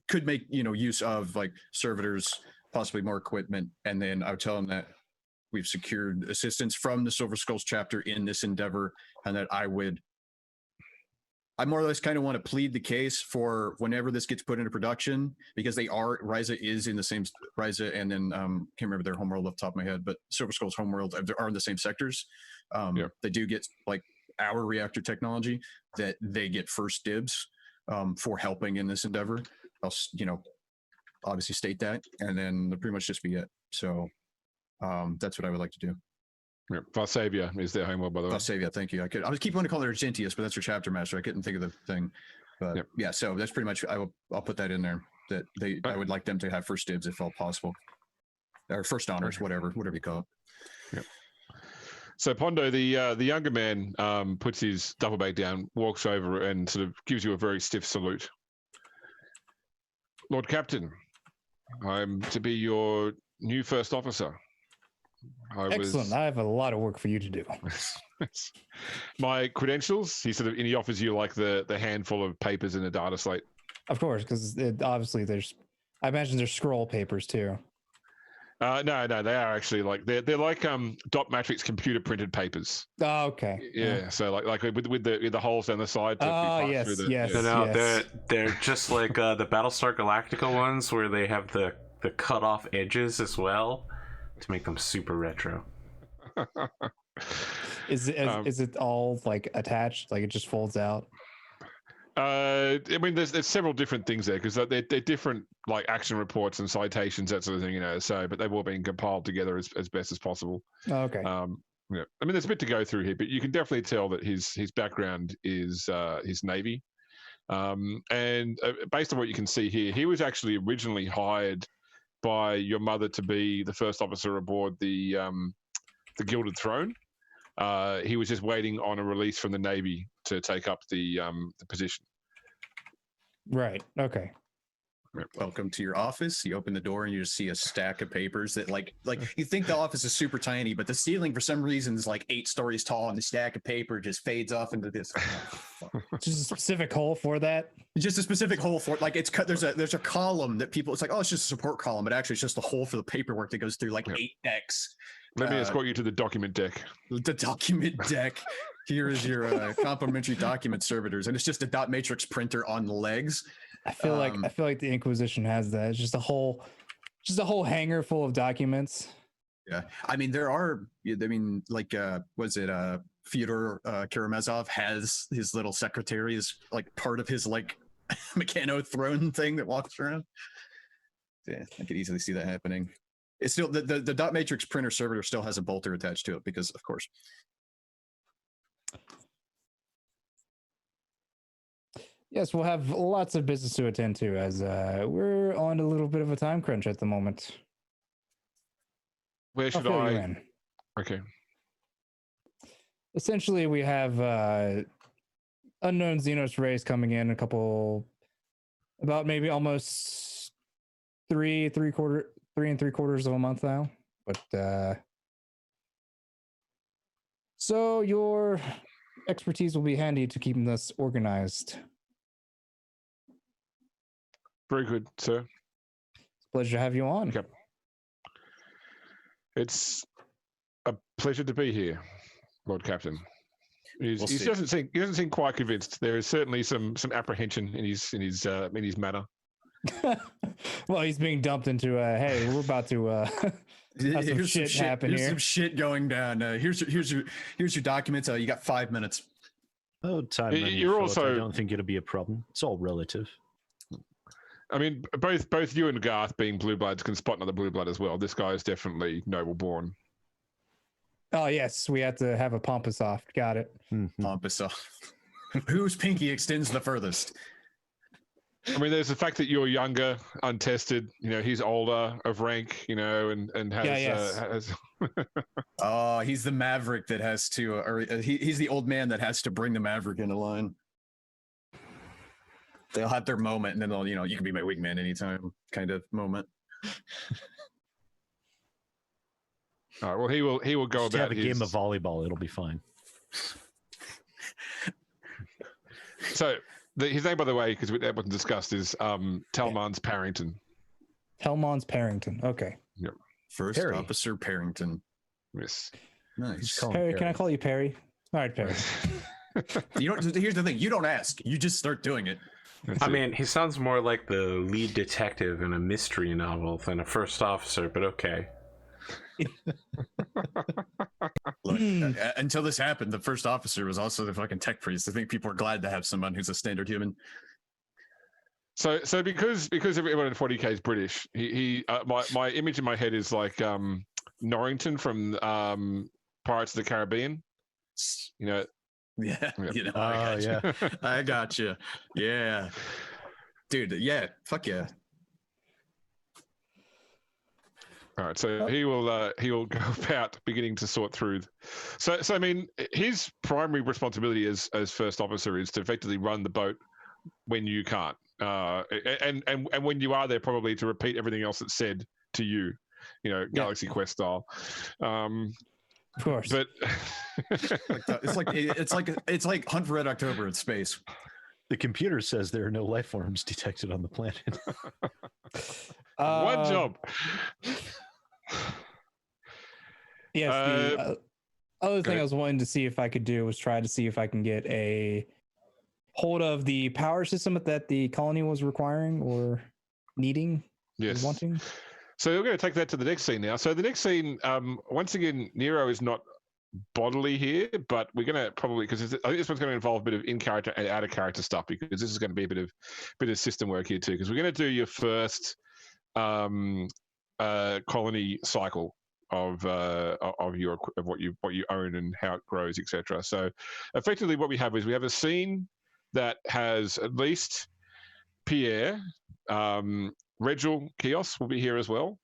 could make, use of, like, servitors, possibly more equipment. And then I would tell them that we've secured assistance from the Silver Skulls chapter in this endeavor, and that I more or less kind of want to plead the case for whenever this gets put into production, because Ryza is in the same, Ryza, and then can't remember their homeworld off the top of my head, but Silver Skulls homeworld are in the same sectors. They do get, like, our reactor technology, that they get first dibs for helping in this endeavor. I'll obviously state that, and then they'll pretty much just be it. So that's what I would like to do. Yeah. Varsavia is their homeworld, by the way. Varsavia, thank you. I was keep wanting to call it Argentius, but that's your chapter master. I couldn't think of the thing. But yeah, so that's pretty much, I'll put that in there, that I would like them to have first dibs if all possible, or first honors, whatever you call it. Yeah. So Pondo, the younger man, puts his duffel bag down, walks over, and sort of gives you a very stiff salute. Lord Captain, I'm to be your new first officer. Excellent. I have a lot of work for you to do. My credentials. He offers you like the handful of papers in a data slate. Of course, because obviously I imagine there's scroll papers too. No, they are actually like they're like dot matrix computer printed papers. Oh, okay. Yeah, so like with the holes down the side. To yes, yes. No, yes. they're just like the Battlestar Galactica ones where they have the cut off edges as well to make them super retro. Is it all like attached? Like it just folds out? I mean, there's several different things there because they're different, like action reports and citations, that sort of thing, you know. So, but they've all been compiled together as best as possible. Oh, okay. Yeah. I mean, there's a bit to go through here, but you can definitely tell that his background is his Navy, and based on what you can see here, he was actually originally hired by your mother to be the first officer aboard the Gilded Throne. He was just waiting on a release from the Navy to take up the position. Right. Okay. Welcome to your office. You open the door and you just see a stack of papers that like you think the office is super tiny, but the ceiling for some reason is like 8 stories tall, and the stack of paper just fades off into this. Just a specific hole for that. Just a specific hole for it. Like it's cut. There's a column that people. It's like, oh, it's just a support column, but actually it's just a hole for the paperwork that goes through like 8 decks. Let me escort you to the document deck. The document deck. Here is your complimentary document servitors, and it's just a dot matrix printer on legs. I feel like the Inquisition has that. It's just a whole hanger full of documents. Yeah, I mean there are. I mean, like, was it Fyodor Karamazov has his little secretary as like part of his like mechano throne thing that walks around. Yeah, I could easily see that happening. It's still the dot matrix printer servitor still has a bolter attached to it because, of course. Yes, we'll have lots of business to attend to as we're on a little bit of a time crunch at the moment. Where should I? Okay. Essentially, we have unknown Xenos race coming in about maybe almost 3 3/4 of a month now. But so your expertise will be handy to keeping this organized. Very good, sir. It's a pleasure to have you on. Okay. It's a pleasure to be here, Lord Captain. He doesn't seem quite convinced. There is certainly some apprehension in his manner. Well, he's being dumped into hey, we're about to have some shit happen here. Here's some shit going down. Here's your documents. You got 5 minutes. Oh, time. You're also. I don't think it'll be a problem. It's all relative. I mean, both you and Garth, being blue bloods, can spot another blue blood as well. This guy is definitely noble born. Oh yes, we have to have a pompous off. Got it. Pompous off. Whose pinky extends the furthest? I mean, there's the fact that you're younger, untested. You know, he's older, of rank. You know, and has. Has... Oh, he's the maverick that has to, or he's the old man that has to bring the maverick into line. They'll have their moment, and then they'll, you can be my wingman anytime kind of moment. All right. Well, he will go just about have a game of volleyball. It'll be fine. So his name, by the way, because that wasn't discussed, is Talmans Parrington. Talmans Parrington. Okay. Yep. First Perry. Officer Parrington. Yes. Nice. Perry, can I call you Perry? All right, Perry. Here's the thing. You don't ask. You just start doing it. I mean, he sounds more like the lead detective in a mystery novel than a first officer, but okay. Look, until this happened, the first officer was also the fucking tech priest. I think people are glad to have someone who's a standard human. So because everyone in 40K is British, my image in my head is like Norrington from Pirates of the Caribbean. You know. Yeah, yeah. I got you. Yeah, dude. Yeah, fuck yeah. All right, so he will go about beginning to sort through. So I mean, his primary responsibility as first officer is to effectively run the boat when you can't, and when you are there, probably to repeat everything else that's said to you. Galaxy Quest style. Of course. But it's like Hunt for Red October in space. The computer says there are no life forms detected on the planet. one job. Yes. The other thing I was wanting to see if I could do was try to see if I can get a hold of the power system that the colony was requiring or needing. Yes. Or wanting. So we're going to take that to the next scene now. So the next scene, once again, Nero is not bodily here, but we're going to probably, because I think this one's going to involve a bit of in-character and out-of-character stuff, because this is going to be a bit of system work here too, because we're going to do your first colony cycle of what you own and how it grows, etc. So effectively what we have is we have a scene that has at least Pierre, Regil Kios will be here as well.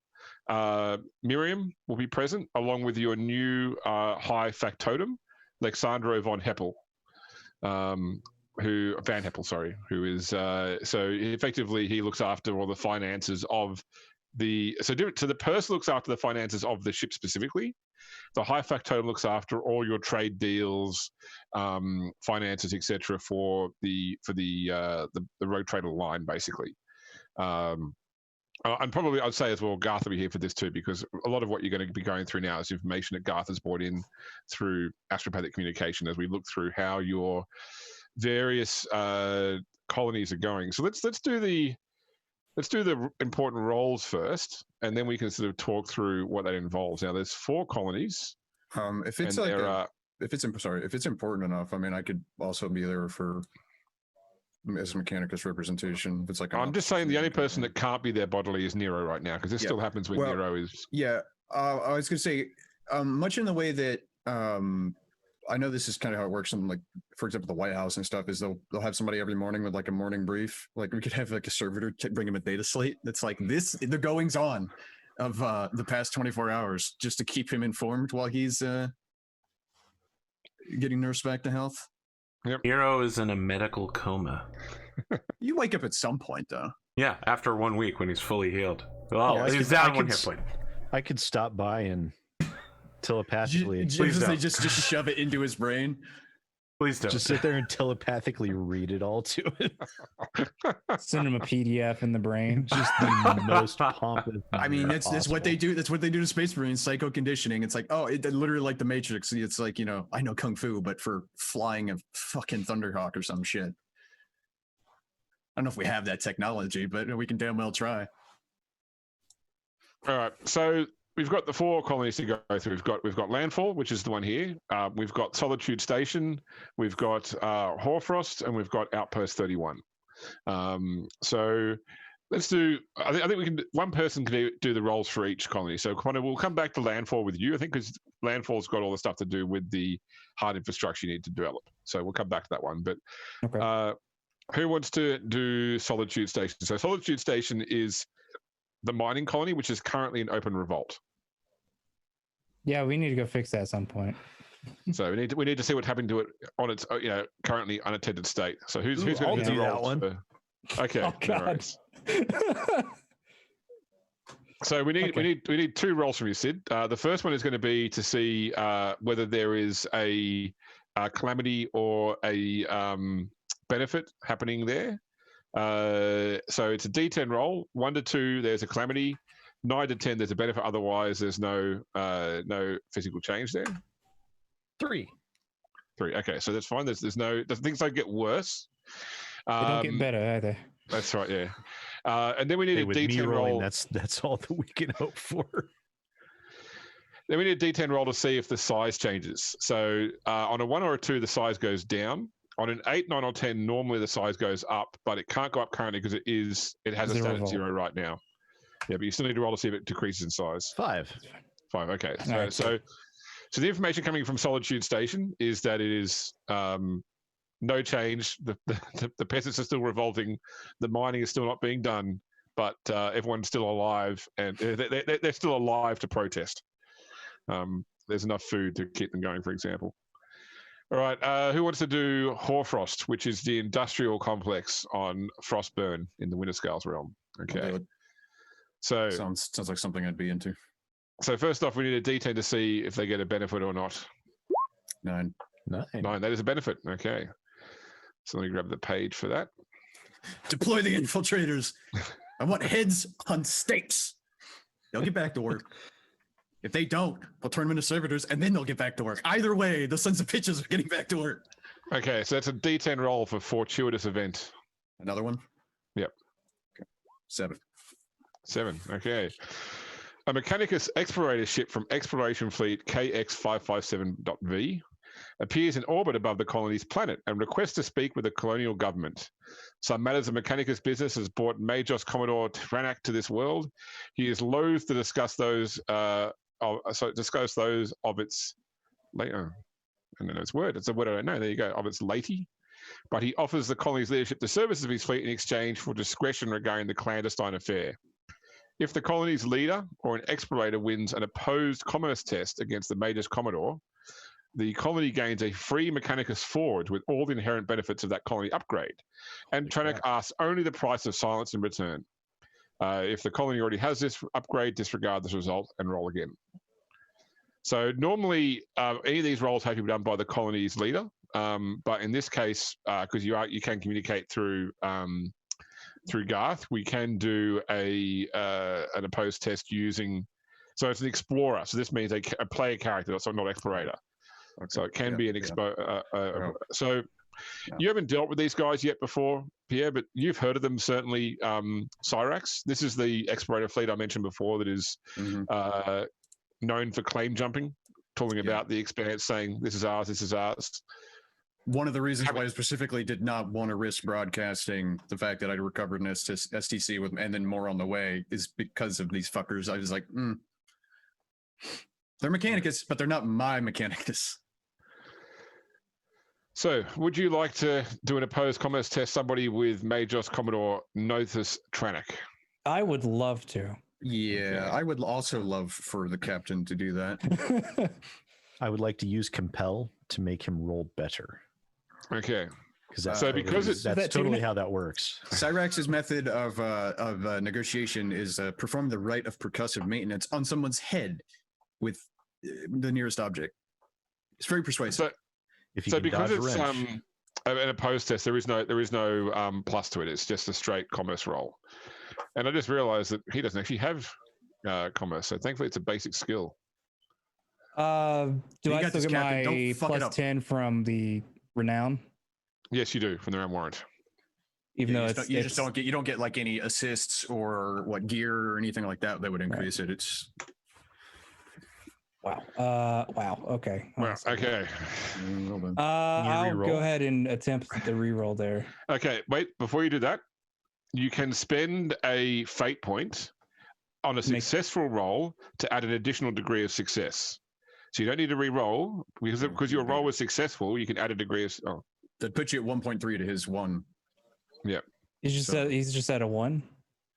Miriam will be present, along with your new high factotum, Alexandro von Heppel, who is so effectively he looks after all the finances of the the person looks after the finances of the ship specifically. The high factotum looks after all your trade deals, finances, etc. for the road trader line, basically. And probably I'd say as well, Garth will be here for this too, because a lot of what you're going to be going through now is information that Garth has brought in through astropathic communication as we look through how your various colonies are going. So let's do the important roles first, and then we can sort of talk through what that involves. Now, there's 4 colonies. If it's important enough, I mean, I could also be there for as a Mechanicus representation. If it's like I'm just saying the only person that can't be there bodily is Nero right now, because this still happens when Nero is. Yeah, I was going to say, much in the way that I know this is kind of how it works in, like, for example, the White House and stuff, is they'll have somebody every morning with like a morning brief. Like we could have like a servitor bring him a data slate that's like the goings on of the past 24 hours, just to keep him informed while he's getting nursed back to health. Yep. Nero is in a medical coma. You wake up at some point, though. Yeah, after 1 week when he's fully healed. Oh, Well, he's down 1 hit point. I could stop by and telepathically just shove it into his brain. Please don't. Just sit there and telepathically read it all to it. Send him a PDF in the brain. Just the most pompous. I mean, that's what they do. That's what they do to Space Marines, psycho conditioning. It's like, it literally like the Matrix. It's like, I know Kung Fu, but for flying a fucking Thunderhawk or some shit. I don't know if we have that technology, but we can damn well try. All right, so we've got the 4 colonies to go through. We've got Landfall, which is the one here. We've got Solitude Station. We've got Hoarfrost, and we've got Outpost 31. So let's do. I think we can. One person can do the roles for each colony. So Connor, we'll come back to Landfall with you. I think because Landfall's got all the stuff to do with the hard infrastructure you need to develop. So we'll come back to that one. But Okay. Who wants to do Solitude Station? So Solitude Station is the mining colony, which is currently in open revolt. Yeah, we need to go fix that at some point. So we need to see what happened to it on its currently unattended state. So who's going to do that one? Okay. Oh, God. So we need 2 roles from you, Sid. The first one is going to be to see whether there is a calamity or a benefit happening there. So it's a D10 roll. 1 to 2, there's a calamity. 9 to 10, there's a benefit. Otherwise, there's no physical change there. 3. Okay, so that's fine. There's things don't get worse. They don't get better either. That's right. Yeah. And then we need a with D10 me rolling, roll. That's all that we can hope for. Then we need a D10 roll to see if the size changes. So on a 1 or a 2, the size goes down. On an 8, 9, or 10, normally the size goes up, but it can't go up currently because it has a stat at 0 right now. Yeah, but you still need to roll to see if it decreases in size. 5. Okay. Right. So the information coming from Solitude Station is that it is no change. The peasants are still revolting. The mining is still not being done, but everyone's still alive, and they're still alive to protest. There's enough food to keep them going, for example. All right, who wants to do Hoarfrost, which is the industrial complex on Frostburn in the Winterscales realm? Okay. So sounds like something I'd be into. So first off, we need a D10 to see if they get a benefit or not. 9. 9. 9. That is a benefit. Okay. So let me grab the page for that. Deploy the infiltrators. I want heads on stakes. They'll get back to work. If they don't, we'll turn them into servitors, and then they'll get back to work. Either way, the sons of bitches are getting back to work. Okay, so that's a D10 roll for fortuitous event. Another one? Yep. Okay. 7. 7. Okay. A Mechanicus explorator ship from Exploration Fleet KX557.V appears in orbit above the colony's planet and requests to speak with the colonial government. Some matters of Mechanicus business has brought Majos Commodore Tranak to this world. He is loath to discuss those of its later. I don't know its word. It's a word I don't know. There you go. Of its laity. But he offers the colony's leadership the services of his fleet in exchange for discretion regarding the clandestine affair. If the colony's leader or an explorator wins an opposed commerce test against the Major's Commodore, the colony gains a free Mechanicus forge with all the inherent benefits of that colony upgrade. And Tranak asks only the price of silence in return. If the colony already has this upgrade, disregard this result and roll again. So normally, any of these rolls have to be done by the colony's leader, but in this case, because you can communicate through Garth, we can do an opposed test using. So it's an explorer. So this means a player character, so not explorator. Okay. So it can be an So you haven't dealt with these guys yet before, Pierre, but you've heard of them certainly. Cyrax. This is the explorator fleet I mentioned before that is known for claim jumping, talking about the Expanse, saying this is ours, this is ours. One of the reasons why I specifically did not want to risk broadcasting the fact that I'd recovered an STC with, and then more on the way, is because of these fuckers. I was like, they're Mechanicus, but they're not my Mechanicus. So, would you like to do an opposed commerce test somebody with Majos Commodore Nothus Tranak? I would love to. Yeah, I would also love for the captain to do that. I would like to use compel to make him roll better. Okay. Because that's totally how that works. Cyrax's method of negotiation is perform the rite of percussive maintenance on someone's head with the nearest object. It's very persuasive. So because it's an opposed test, there is no plus to it. It's just a straight commerce roll. And I just realized that he doesn't actually have commerce. So thankfully, it's a basic skill. Do I still get my plus 10 from the renown? Yes, you do from the round warrant. Even though you don't get like any assists or gear or anything like that would increase it. It's wow. Okay. Well, okay. I'll go ahead and attempt the reroll there. Okay, wait. Before you do that, you can spend a fate point on a successful roll to add an additional degree of success. So you don't need to re-roll because your roll was successful. You can add a degree of. Oh. That puts you at 1.3 to his 1. Yeah. He's just at a 1.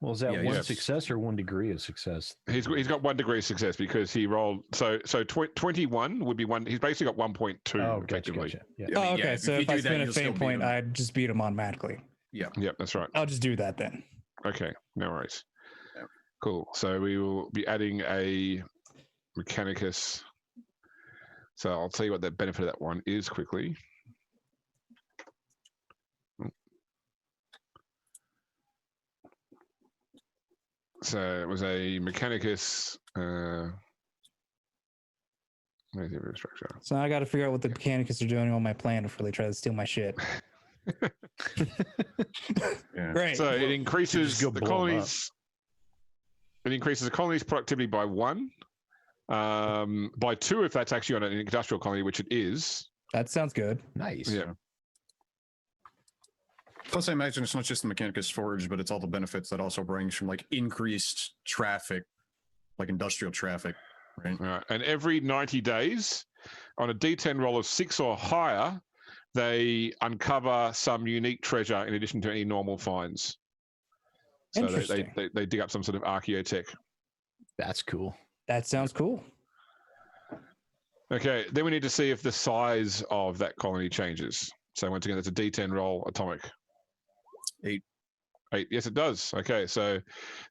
Well, is that one success or 1 degree of success? He's got 1 degree of success because he rolled. So 21 would be 1. He's basically got 1.2 effectively. Gotcha. Yeah. Oh, okay. So if I spend a fate point, I'd just beat him automatically. Yeah. Yep, that's right. I'll just do that then. Okay, no worries. Yeah. Cool. So we will be adding a Mechanicus. So I'll tell you what the benefit of that one is quickly. So it was a Mechanicus. Where's the infrastructure? So I got to figure out what the Mechanicus are doing on my plan before they try to steal my shit. Great. So it increases the colonies. It increases the colony's productivity by 1, by 2 if that's actually on an industrial colony, which it is. That sounds good. Nice. Yeah. Plus, I imagine it's not just the Mechanicus Forge, but it's all the benefits that also brings from increased traffic, like industrial traffic, right? Right. And every 90 days, on a D10 roll of 6 or higher, they uncover some unique treasure in addition to any normal finds. So they dig up some sort of archaeotech. That's cool. That sounds cool. Okay, then we need to see if the size of that colony changes. So once again, that's a D10 roll atomic. 8. 8. Yes, it does. Okay, so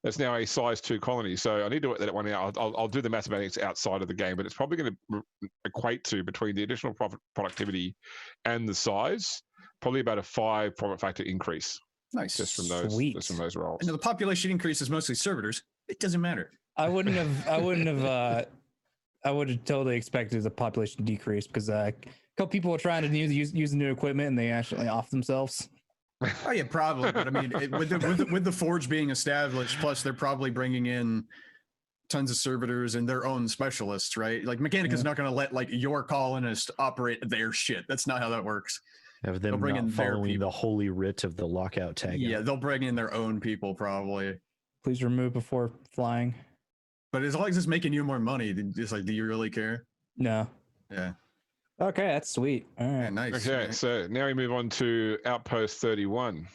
that's now a size 2 colony. So I need to work that one out. I'll do the mathematics outside of the game, but it's probably going to equate to, between the additional productivity and the size, probably about a 5 profit factor increase. Nice. Just from those, Sweet. just from those rolls. And the population increase is mostly servitors. It doesn't matter. I would have totally expected the population to decrease because a couple people were trying to use the new equipment and they actually off themselves. Oh yeah, probably. But I mean, with the forge being established, plus they're probably bringing in tons of servitors and their own specialists, right? Like Mechanicus is not going to let like your colonist operate their shit. That's not how that works. Have them bring in not their following the people. holy writ of the lockout tag. Yeah, they'll bring in their own people probably. Please remove before flying. But as long as it's making you more money, it's like, do you really care? No. Yeah. Okay, that's sweet. All Yeah, right. nice. Okay, Right. so now we move on to Outpost 31.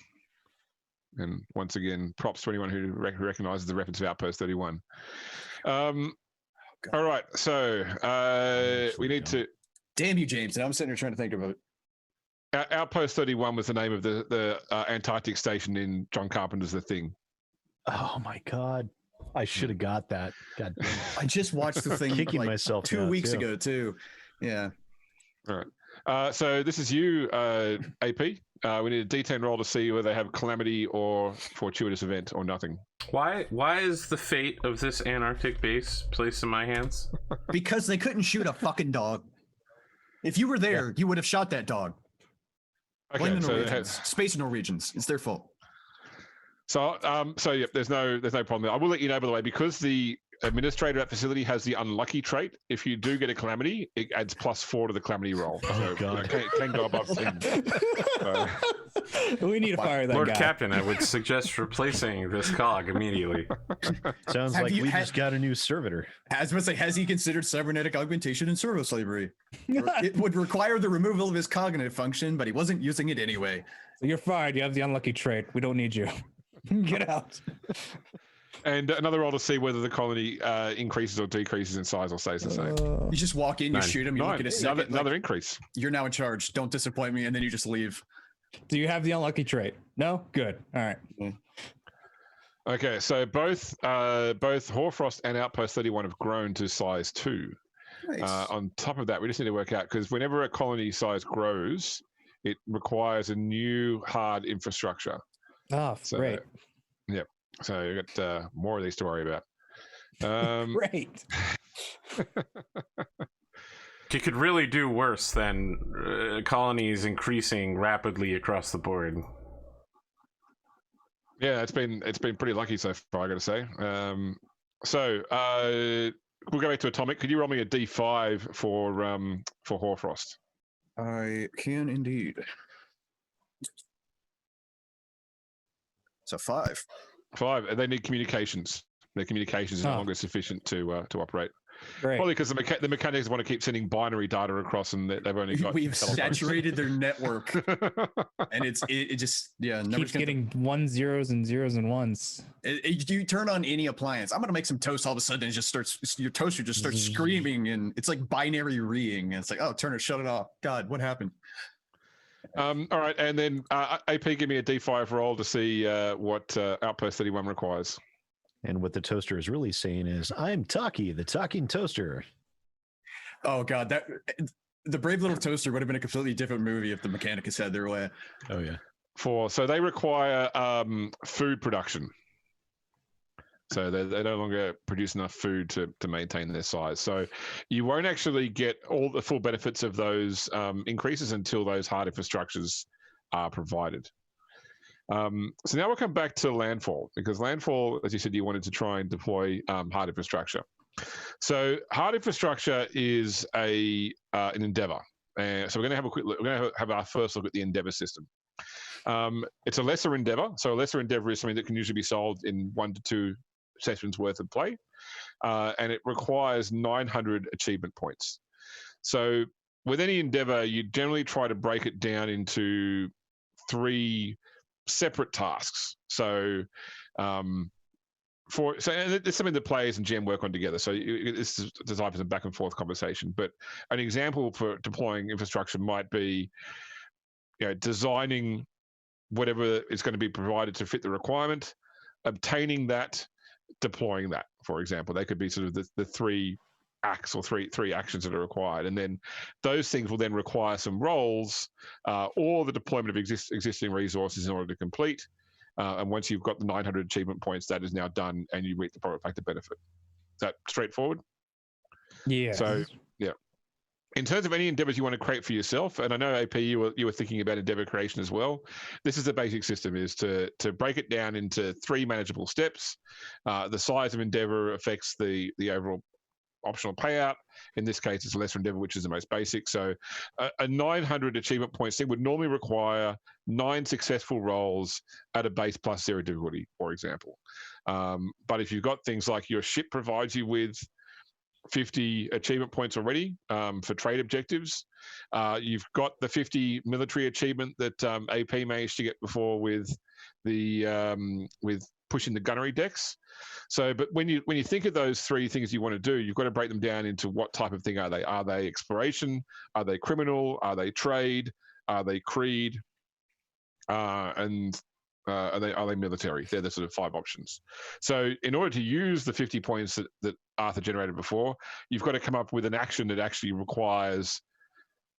And once again, props to anyone who recognizes the reference of Outpost 31. All right, so we need to... Damn you, James. Now I'm sitting here trying to think about it. Outpost 31 was the name of the Antarctic station in John Carpenter's The Thing. Oh my God. I should have got that. God damn it. I just watched the thing Kicking like myself 2 now, weeks too. ago too. Yeah. All right. So this is you, AP. We need a D10 roll to see whether they have calamity or fortuitous event or nothing. Why is the fate of this Antarctic base placed in my hands? Because they couldn't shoot a fucking dog. If you were there, you would have shot that dog. Blame the so it Norwegians. has- Space Norwegians. It's their fault. So yeah, there's no problem there. I will let you know, by the way, because the administrator at facility has the unlucky trait. If you do get a calamity, it adds +4 to the calamity roll. So God. it can go above 10. We need to fire that Lord guy. Captain, I would suggest replacing this cog immediately. Sounds Have like you we had- just got a new servitor. I was going to say, has he considered cybernetic augmentation and servo slavery? It would require the removal of his cognitive function, but he wasn't using it anyway. So you're fired. You have the unlucky trait. We don't need you. Get out. And another roll to see whether the colony increases or decreases in size or stays the same. You just walk in, you 9. shoot him, you look at his Another, second, another like, increase. you're now in charge. Don't disappoint me, and then you just leave. Do you have the unlucky trait? No? Good. All right. Okay, so both Hoarfrost and Outpost 31 have grown to size 2. Nice. On top of that, we just need to work out, because whenever a colony size grows, it requires a new hard infrastructure. Oh, So, great. Yep. So you've got more of these to worry about. Great. You could really do worse than colonies increasing rapidly across the board. Yeah, it's been pretty lucky so far, I got to say. We'll go back to Atomic. Could you roll me a D5 for Hoarfrost? I can indeed. So 5. 5. They need communications. Their communications is no Oh. longer sufficient to operate. Great. Probably because the mechanics want to keep sending binary data across, and they've only got. We've telephones. saturated their network, and it just numbers Keeps getting 1 zeros and zeros and ones. you turn on any appliance. I'm gonna make some toast. All of a sudden, it just starts. Your toaster just starts screaming, and it's like binary reading. And it's like, oh, turn it, shut it off. God, what happened? All right, and then AP, give me a D5 roll to see what Outpost 31 requires. And what the toaster is really saying is, I'm Taki, the talking toaster. Oh God, that the Brave Little Toaster would have been a completely different movie if the Mechanicus had their way. Oh, yeah. So they require food production. So they no longer produce enough food to maintain their size. So you won't actually get all the full benefits of those increases until those hard infrastructures are provided. So now we'll come back to Landfall, because Landfall, as you said, you wanted to try and deploy hard infrastructure. So hard infrastructure is an endeavor. So we're going to have a quick look. We're going to have our first look at the endeavor system. It's a lesser endeavor. So a lesser endeavor is something that can usually be solved in 1 to 2 sessions worth of play. And it requires 900 achievement points. So with any endeavor, you generally try to break it down into 3 separate tasks. So and it's something that players and GM work on together. So this is designed for some back and forth conversation. But an example for deploying infrastructure might be, designing whatever is going to be provided to fit the requirement, obtaining that, deploying that. For example, they could be sort of the three acts or three actions that are required, and then those things will then require some rolls or the deployment of existing resources in order to complete. And once you've got the 900 achievement points, that is now done, and you reap the profit factor benefit. Is that straightforward? Yeah. So yeah. In terms of any endeavors you want to create for yourself, and I know AP, you were thinking about endeavor creation as well. This is the basic system: is to break it down into 3 manageable steps. The size of endeavor affects the overall optional payout. In this case, it's a lesser endeavor, which is the most basic. So a 900 achievement points thing would normally require 9 successful rolls at a base plus 0 difficulty, for example. But if you've got things like your ship provides you with 50 achievement points already for trade objectives, you've got the 50 military achievement that AP managed to get before with the with pushing the gunnery decks. So, but when you think of those 3 things you want to do, you've got to break them down into what type of thing are they? Are they exploration? Are they criminal? Are they trade? Are they creed? And are they military? They're the sort of 5 options. So in order to use the 50 points that Arthur generated before, you've got to come up with an action that actually requires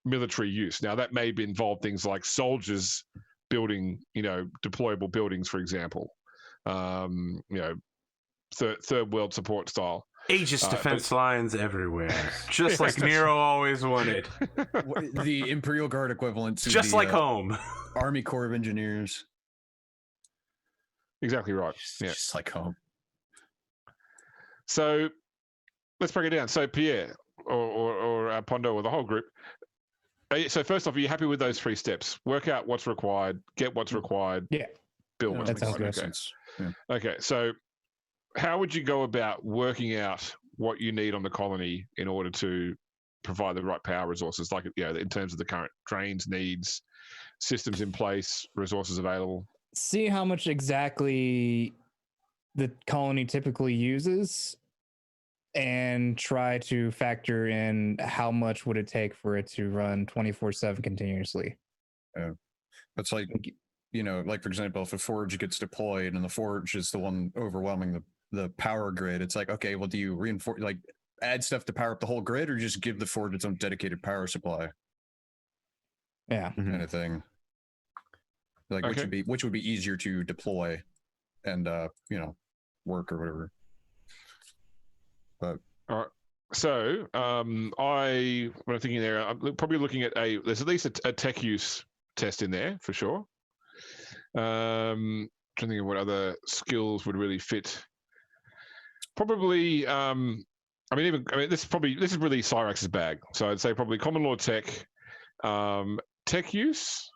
military use. Now that may involve things like soldiers building, deployable buildings, for example. Third world support style. Aegis defense lines everywhere, just like Nero always wanted. The Imperial Guard equivalent to just like home. Army Corps of Engineers. Exactly right. Yeah, just like home. So let's break it down. So Pierre or Pondo or the whole group. So first off, are you happy with those 3 steps? Work out what's required, get what's required, build what's required. Okay. Yeah. Okay. So how would you go about working out what you need on the colony in order to provide the right power resources, like in terms of the current trains, needs, systems in place, resources available? See how much exactly the colony typically uses and try to factor in how much would it take for it to run 24/7 continuously. It's like, like for example, if a forge gets deployed and the forge is the one overwhelming the power grid, it's like, okay, well, do you reinforce, like add stuff to power up the whole grid, or just give the forge its own dedicated power supply? Yeah. Kind of thing. Like which would be easier to deploy and work or whatever. But all right. So when I'm thinking there, I'm probably looking at there's at least a tech use test in there for sure. Trying to think of what other skills would really fit. Probably this is really Cyrax's bag. So I'd say probably common law tech, tech use,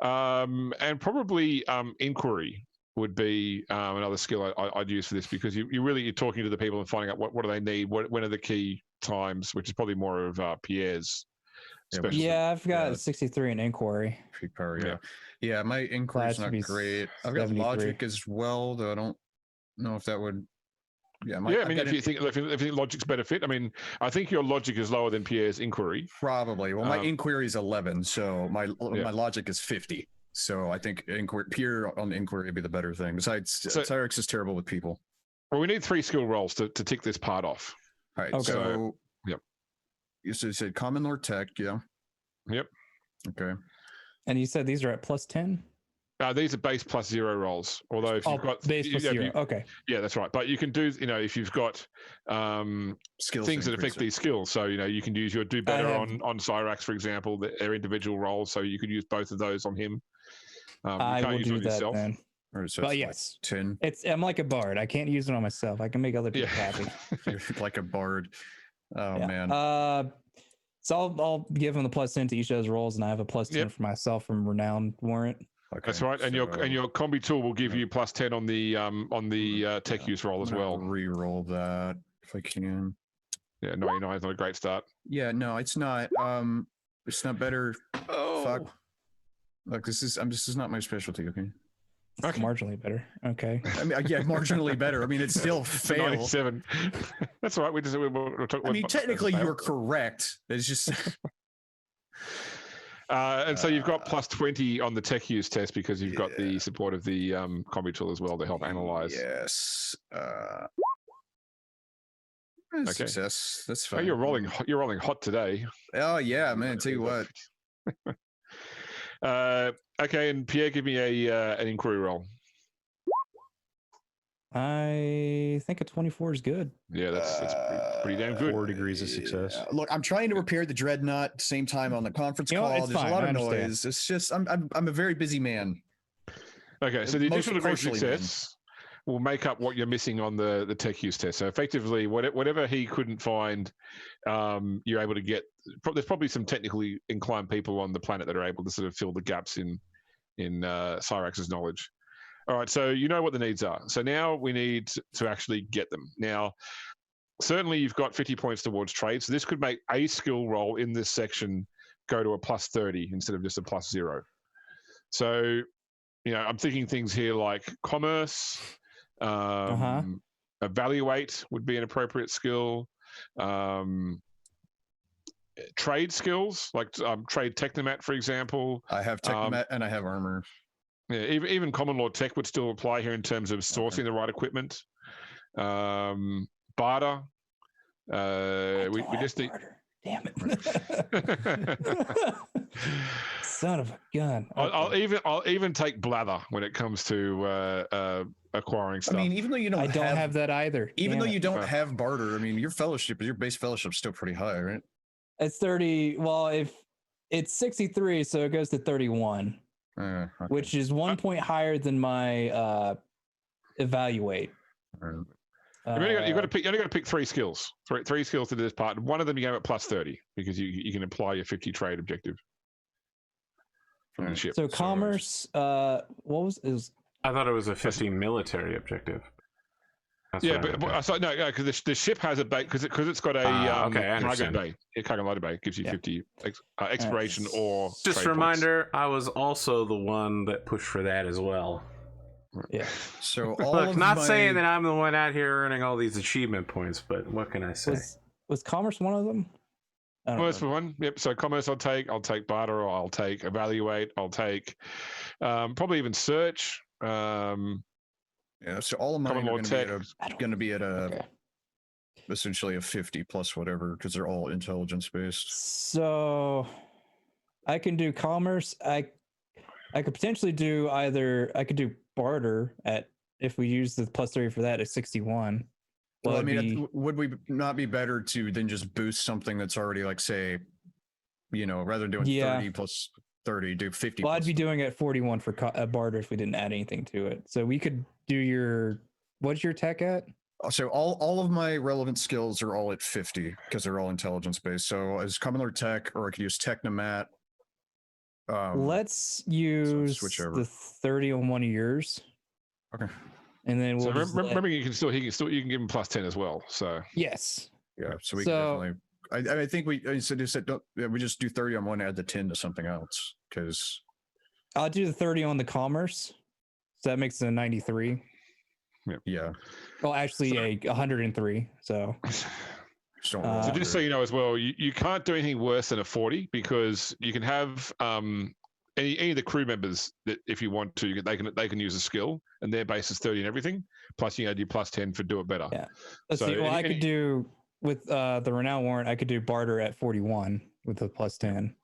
and probably inquiry would be another skill I'd use for this, because you're talking to the people and finding out what do they need, when are the key times, which is probably more of Pierre's specialty. Yeah, I've got 63 in inquiry. Peak power, yeah. My inquiry's not great. I've got logic as well, though I don't know if that would. Yeah, if you think logic's better fit, I think your logic is lower than Pierre's inquiry. Probably. Well, my inquiry is 11, so my logic is 50. So I think Pierre on inquiry would be the better thing. Besides, Cyrax is terrible with people. Well, we need 3 skill rolls to tick this part off. All right. Okay. So yep. You said common lore tech, yeah. Yep. Okay. And you said these are at +10? These are base plus 0 rolls. Although if you've got base plus 0, okay. Yeah, that's right. But you can do, if you've got skills things that affect these skills. So you can use your do better on Cyrax, for example, their individual roles. So you could use both of those on him. I will do that yourself. Then. But yes, 10. I'm like a bard. I can't use it on myself. I can make other people happy. You're like a bard. Oh man. So I'll give him the +10 to each of those rolls, and I have a +10 for myself from Renowned Warrant. Okay, that's right, and your combi tool will give you +10 on the tech use roll as well. Re-roll that if I can. Yeah, 99 is not a great start. Yeah, no, it's not. It's not better. Oh, fuck. Look, this is not my specialty. Okay. Okay. Marginally better. Okay. Marginally better. It's still fail. 97. That's all right. We'll talk. Technically, you're correct. It's just. And so you've got plus 20 on the tech use test because you've got the support of the combi tool as well to help analyze. Yes. Okay. Success. That's Oh, fine. you're rolling hot today. Oh yeah, man. Tell you what. Okay, and Pierre, give me an inquiry roll. I think a 24 is good. Yeah, that's pretty damn good. 4 degrees of success. Look, I'm trying to repair the dreadnought at the same time on the conference call. it's There's fine, a lot I of understand. noise. It's just I'm a very busy man. Okay, so the Most additional degree of partially, success will make up what you're missing on the tech use test. So effectively, whatever he couldn't find, you're able to get. There's probably some technically inclined people on the planet that are able to sort of fill the gaps in Cyrax's knowledge. All right, so you know what the needs are. So now we need to actually get them. Now, certainly you've got 50 points towards trade. So this could make a skill roll in this section go to a plus 30 instead of just a plus 0. So, I'm thinking things here like commerce, evaluate would be an appropriate skill. Trade skills, like trade technomat, for example. I have technomat and I have armor. Yeah, even common law tech would still apply here in terms of sourcing the right equipment. Barter. We just need. Barter. Damn it! Son of a gun. I'll even take blather when it comes to acquiring stuff. I mean, even though you don't, I don't have that either. Even though you don't have barter, I mean, your base fellowship is still pretty high, right? It's 30. Well, if it's 63, so it goes to 31. Okay. Which is 1 point higher than my evaluate. You've only got to pick 3 skills. Three skills to do this part. One of them you go at plus 30 because you can apply your 50 trade objective from the ship. So commerce, what was is? I thought it was a 50 military objective. That's because the ship has a bay because it's got a cargo bay. A cargo loader bay gives you 50 exploration or just a reminder. I was also the one that pushed for that as well. Yeah. So saying that I'm the one out here earning all these achievement points, but what can I say? Was commerce one of them? Commerce for one. Yep. So commerce I'll take barter, or I'll take evaluate. I'll take probably even search. Yeah, so all of mine are going to be at essentially a 50 plus whatever because they're all intelligence based. So I can do commerce. I could potentially do I could do barter if we use the plus 30 for that at 61. Well, I mean, would we not be better to then just boost something that's already like, say, rather than doing 30 plus 30, do 50. Well, I'd be doing it at 41 for barter if we didn't add anything to it. So we could do what's your tech at? So all of my relevant skills are all at 50 because they're all intelligence based. So as common law tech, or I could use technomat. Let's use the 30 on one of yours. Okay. And then we'll remember you can give him plus 10 as well. So yes. Yeah. So we can definitely. I think we just do 30 on one, add the 10 to something else because I'll do the 30 on the commerce. So that makes it a 93. Yeah. Well, actually a 103. So. So just so you know as well, you can't do anything worse than a 40 because you can have any of the crew members that if you want to, they can use a skill and their base is 30 and everything. Plus you do plus 10 for do it better. Yeah. Let's see. Well, I could do with the Renown Warrant, I could do barter at 41 with the plus 10.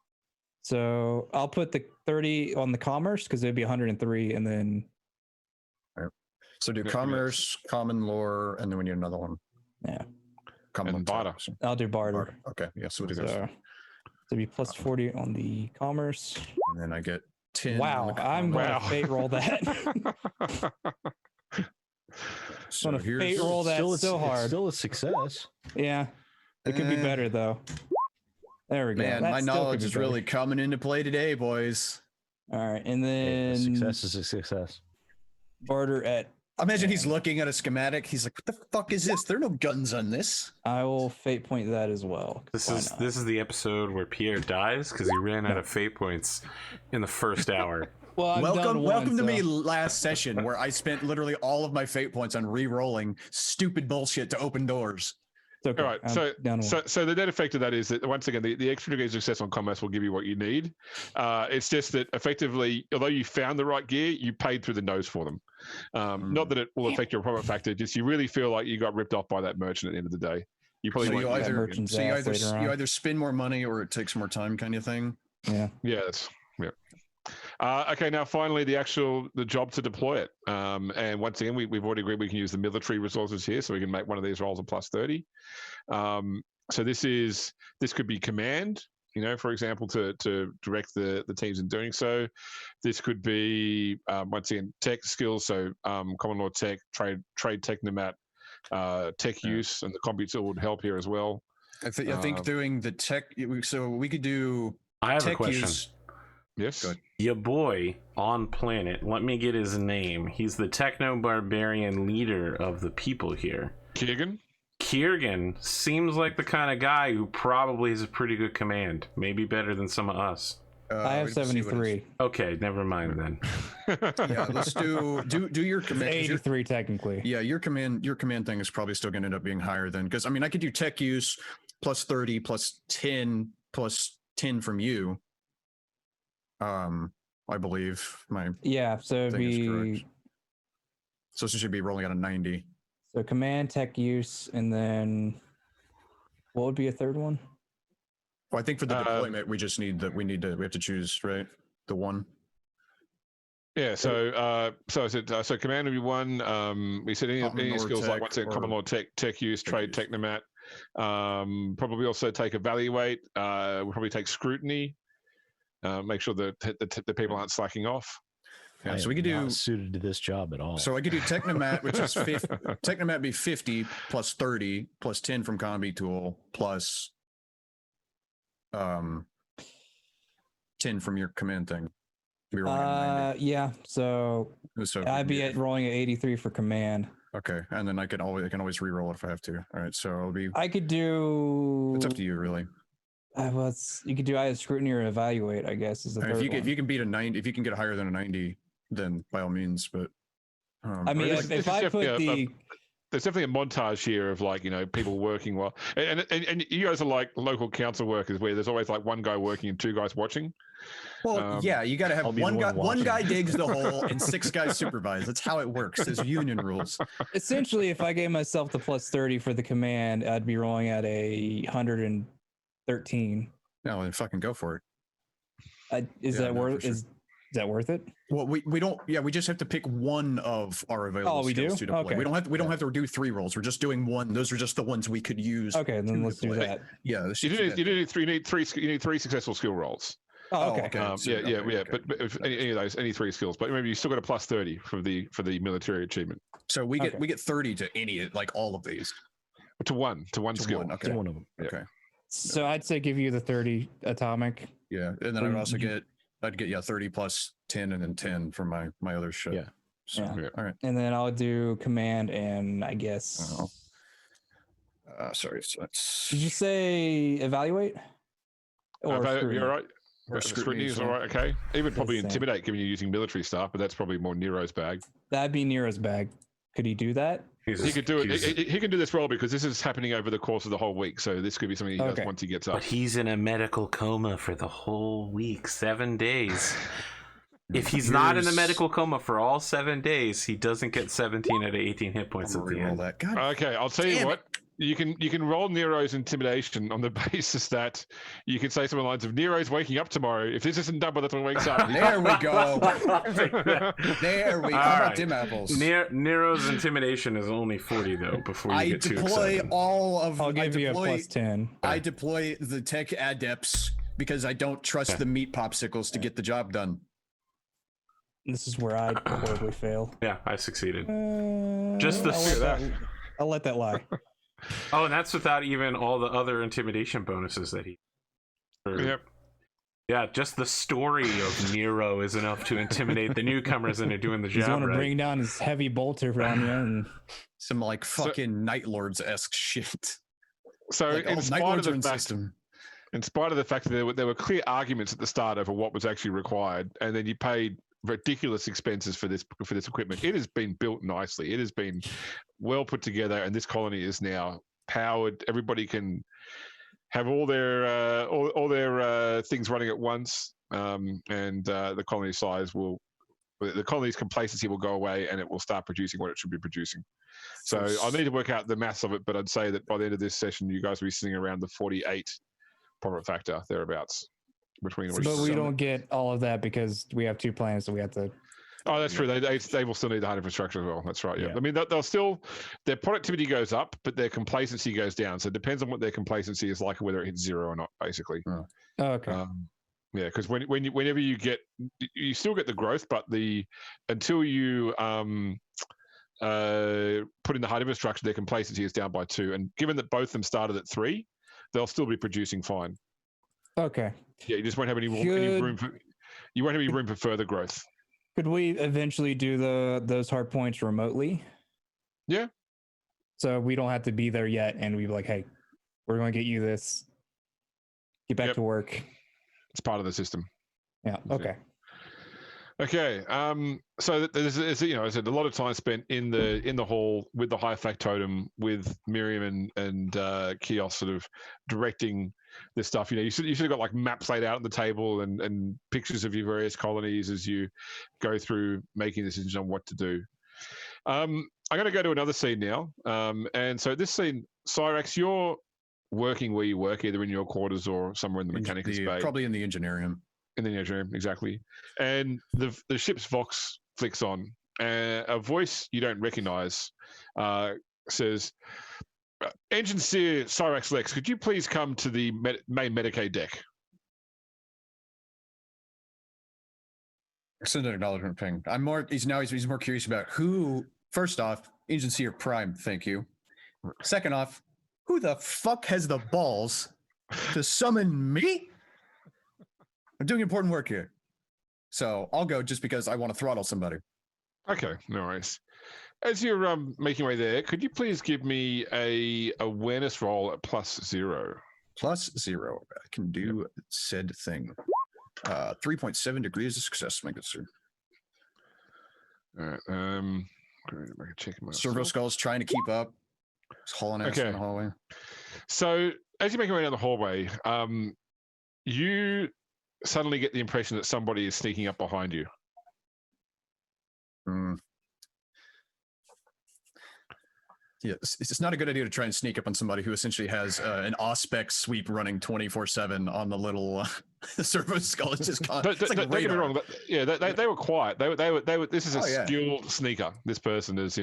So I'll put the 30 on the commerce because it'd be 103 and then. So do commerce, common lore, and then we need another one. Yeah. Common and barter. I'll do barter. Okay. Yeah. So we'll do this. So it'd be plus 40 on the commerce. And then I get 10. Wow. I'm going to fate roll that. So I'm going to fate roll that so hard. It's still a success. Yeah. It could be better though. There we go. Man, my knowledge is really coming into play today, boys. All right. And then success is a success. Barter at. Imagine he's looking at a schematic. He's like, what the fuck is this? There are no guns on this. I will fate point that as well. This is the episode where Pierre dies because he ran out of fate points in the first hour. Well, welcome to me last session where I spent literally all of my fate points on re-rolling stupid bullshit to open doors. It's okay. All right. I'm down to one. So the net effect of that is that once again, the extra degree of success on commerce will give you what you need. It's just that effectively, although you found the right gear, you paid through the nose for them. Not that it will affect your profit factor. Just you really feel like you got ripped off by that merchant at the end of the day. You probably So won't use that merchant's again. ass later on. either spend more money or it takes more time, kind of thing. Yeah. Yeah. Okay, now finally the job to deploy it. And once again, we've already agreed we can use the military resources here, so we can make one of these rolls a +30. So this could be command, for example, to direct the teams in doing so. This could be once again tech skills, so common law tech, trade technomat, tech use, and the compute tool would help here as well. I think doing the tech, so we could do. I have tech a question. Use. Yes. Good. Your boy on planet, let me get his name. He's the techno-barbarian leader of the people here. Kiergan seems like the kind of guy who probably has a pretty good command. Maybe better than some of us. I have 73. Okay, never mind then. Yeah, let's do your command. 83 technically. Yeah, your command thing is probably still going to end up being higher then, because I could do tech use +30 +10 +10 from you. I believe So it'd be. So it should be rolling out a 90. So command, tech use, and then what would be a third one? Well, I think for the deployment, we have to choose, right? The one. Yeah. So command would be one. We said any skills like once again, common law tech use, trade technomat. Probably also take evaluate. We'll probably take scrutiny. Make sure that the people aren't slacking off. Yeah, so we could do suited to this job at all. So I could do technomat, which is technomat be 50 +30 +10 from combi tool plus 10 from your command thing. Yeah. So I'd be rolling at 83 for command. Okay, and then I can always re-roll it if I have to. All right, so it'll be. I could do. It's up to you, really. You could do either scrutiny or evaluate, I guess, is the third if you can beat a 90, if you can get higher than a 90, then by all means. But if I put the. There's definitely a montage here of people working well, and you guys are like local council workers where there's always like one guy working and two guys watching. Well, you got to have one guy digs the hole and 6 guys supervise. That's how it works. There's union rules. Essentially, if I gave myself the +30 for the command, I'd be rolling at 113. No, then fucking go for it. Is that worth it? Well, we don't. Yeah, we just have to pick one of our available skills to deploy. Okay. We don't have to do 3 rolls. We're just doing one. Those are just the ones we could use. Okay, then let's do that. Yeah, you need three successful skill rolls. Oh, okay. But if any of those, any 3 skills, but remember you still got a +30 for the military achievement. So we get 30 to any, like all of these. To one skill. Okay. To one of them. Okay. So I'd say give you the 30 atomic. Yeah, and then I'd also get 30 +10 and then 10 for my other ship. Yeah. So, all right. And then I'll do command and I guess. Sorry. So that's. Did you say evaluate? You're right. Or scrutiny is all right. Okay. Even probably intimidate, given you're using military stuff, but that's probably more Nero's bag. That'd be Nero's bag. Could he do that? He could do it. He can do this role because this is happening over the course of the whole week. So this could be something he does once he gets up. But he's in a medical coma for the whole week, 7 days. If he's not in the medical coma for all 7 days, he doesn't get 17 out of 18 hit points at the end. Okay, I'll tell you what. You can roll Nero's intimidation on the basis that you can say something along the lines of Nero's waking up tomorrow. If this isn't done by the time he wakes up, there we go. There we go. How about dim apples? Nero's intimidation is only 40 though. Before you get too excited. I'll give you a +10. I deploy the tech adepts because I don't trust the meat popsicles to get the job done. This is where I horribly fail. Yeah, I succeeded. I'll let that lie. Oh, and that's without even all the other intimidation bonuses that he. Yep. Yeah, just the story of Nero is enough to intimidate the newcomers into doing the job. He's want to bring down his heavy bolter on you and some like fucking Night Lords-esque shit. So like, in spite of the fact that there were clear arguments at the start over what was actually required, and then you paid ridiculous expenses for this equipment. It has been built nicely. It has been well put together, and this colony is now powered. Everybody can have all their things running at once, and the colony size will, the colony's complacency will go away, and it will start producing what it should be producing. So I need to work out the maths of it, but I'd say that by the end of this session, you guys will be sitting around the 48 profit factor thereabouts. Between but we don't get all of that because we have 2 planets that we have to. Oh, that's true. They will still need the hard infrastructure as well. That's right. Yeah. Yeah. I mean, they'll still, their productivity goes up, but their complacency goes down. So it depends on what their complacency is like, whether it hits 0 or not, basically. Oh, okay. Yeah, because whenever you get, you still get the growth, but until you put in the hard infrastructure, their complacency is down by 2. And given that both of them started at 3, they'll still be producing fine. Okay. Yeah, you just won't have any room for. You won't have any room for further growth. Could we eventually do those hard points remotely? Yeah. So we don't have to be there yet, and we'd be like, "Hey, we're going to get you this. Get back to work." It's part of the system. Yeah. Okay. Okay. So there's I said a lot of time spent in the hall with the high fact totem, with Miriam and Kios sort of directing this stuff. You should have got like maps laid out on the table and pictures of your various colonies as you go through making decisions on what to do. I'm going to go to another scene now. And so this scene, Cyrax, you're working where you work, either in your quarters or somewhere in the Mechanicus Bay. Probably in the engineering. In the engineering, exactly. And the ship's Vox flicks on. A voice you don't recognize says, "Engine Seer Cyrax Lex, could you please come to the main Medicaid deck?" Send an acknowledgement ping. He's more curious about who. First off, Engine Seer Prime, thank you. Second off, who the fuck has the balls to summon me? I'm doing important work here. So I'll go just because I want to throttle somebody. Okay, no worries. As you're making your way there, could you please give me a awareness roll at +0? +0. I can do said thing. 3.7 degrees of success, my good sir. All right. Servo Skull's trying to keep up. He's hauling ass in the hallway. So as you make your way down the hallway, you suddenly get the impression that somebody is sneaking up behind you. Yeah, it's not a good idea to try and sneak up on somebody who essentially has an Auspex sweep running 24/7 on the little Servo Skull. It's just don't get me wrong. They were quiet. They were. This is a skilled sneaker. This person is,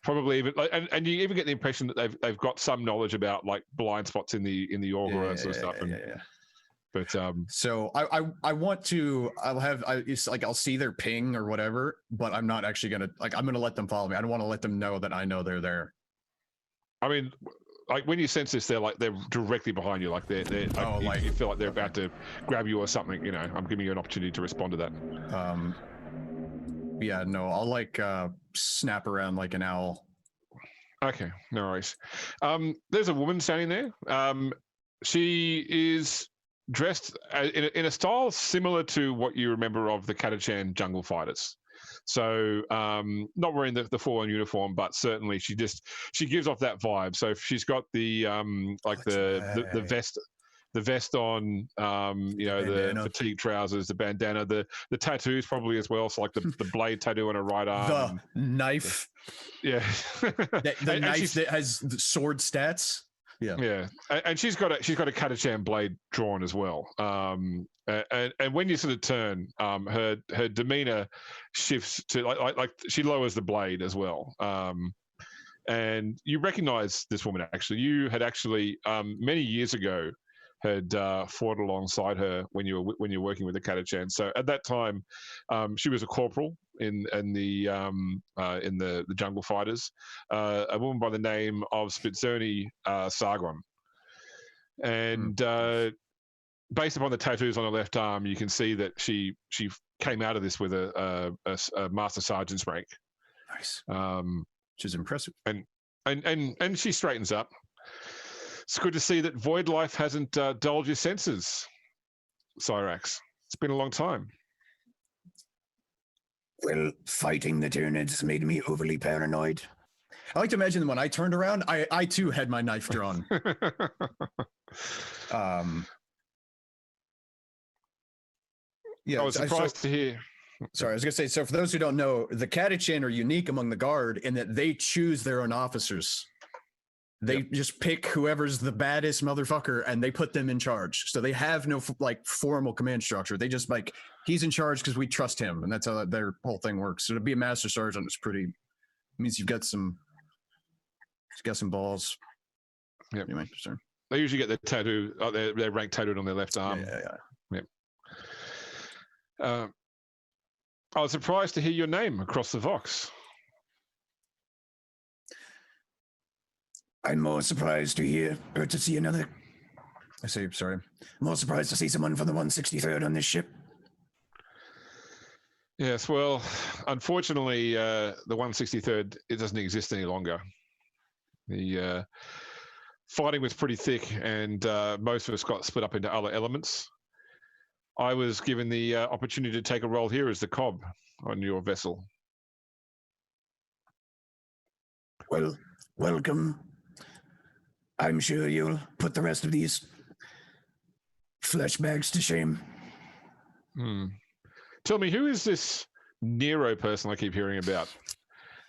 probably even, and you even get the impression that they've got some knowledge about like blind spots in the aura and sort of stuff. But so I want to, I'll see their ping or whatever, but I'm not actually gonna I'm gonna let them follow me. I don't want to let them know that I know they're there. I mean, like when you sense this, they're directly behind you, like they're you feel like they're about to grab you or something. I'm giving you an opportunity to respond to that. Yeah, no, I'll snap around like an owl. Okay, no worries. There's a woman standing there. She is dressed in a style similar to what you remember of the Catachan jungle fighters. So not wearing the full-on uniform, but certainly she gives off that vibe. So she's got the vest on, the fatigue trousers, the bandana, the tattoos probably as well. So like the blade tattoo on her right arm, the knife, the knife that has the sword stats. Yeah, and she's got a Catachan blade drawn as well. And when you sort of turn, her demeanor shifts to like she lowers the blade as well. And you recognize this woman. Actually, you had many years ago had fought alongside her when you were working with the Catachan. So at that time, she was a corporal in the jungle fighters, a woman by the name of Spitzerny Sargon. And based upon the tattoos on her left arm, you can see that she came out of this with a master sergeant's rank. Nice, which is impressive. And she straightens up. It's good to see that Void Life hasn't dulled your senses, Cyrax. It's been a long time. Well, fighting the Tyranids made me overly paranoid. I like to imagine that when I turned around, I too had my knife drawn. Yeah, I was surprised to hear. Sorry, I was gonna say. So, for those who don't know, the Catachan are unique among the Guard in that they choose their own officers. They just pick whoever's the baddest motherfucker and they put them in charge. So they have no like formal command structure. They just like he's in charge because we trust him, and that's how their whole thing works. So to be a master sergeant is pretty. Means you've got some balls. Yep. Anyway, sorry. They usually get their tattoo, their rank tattooed on their left arm. Yeah. I was surprised to hear your name across the Vox. I'm more surprised to hear or to see another. I say sorry. I'm more surprised to see someone from the 163rd on this ship. Yes, well, unfortunately, the 163rd, it doesn't exist any longer. The fighting was pretty thick, and most of us got split up into other elements. I was given the opportunity to take a role here as the cob on your vessel. Well, welcome. I'm sure you'll put the rest of these flesh bags to shame. Tell me, who is this Nero person I keep hearing about?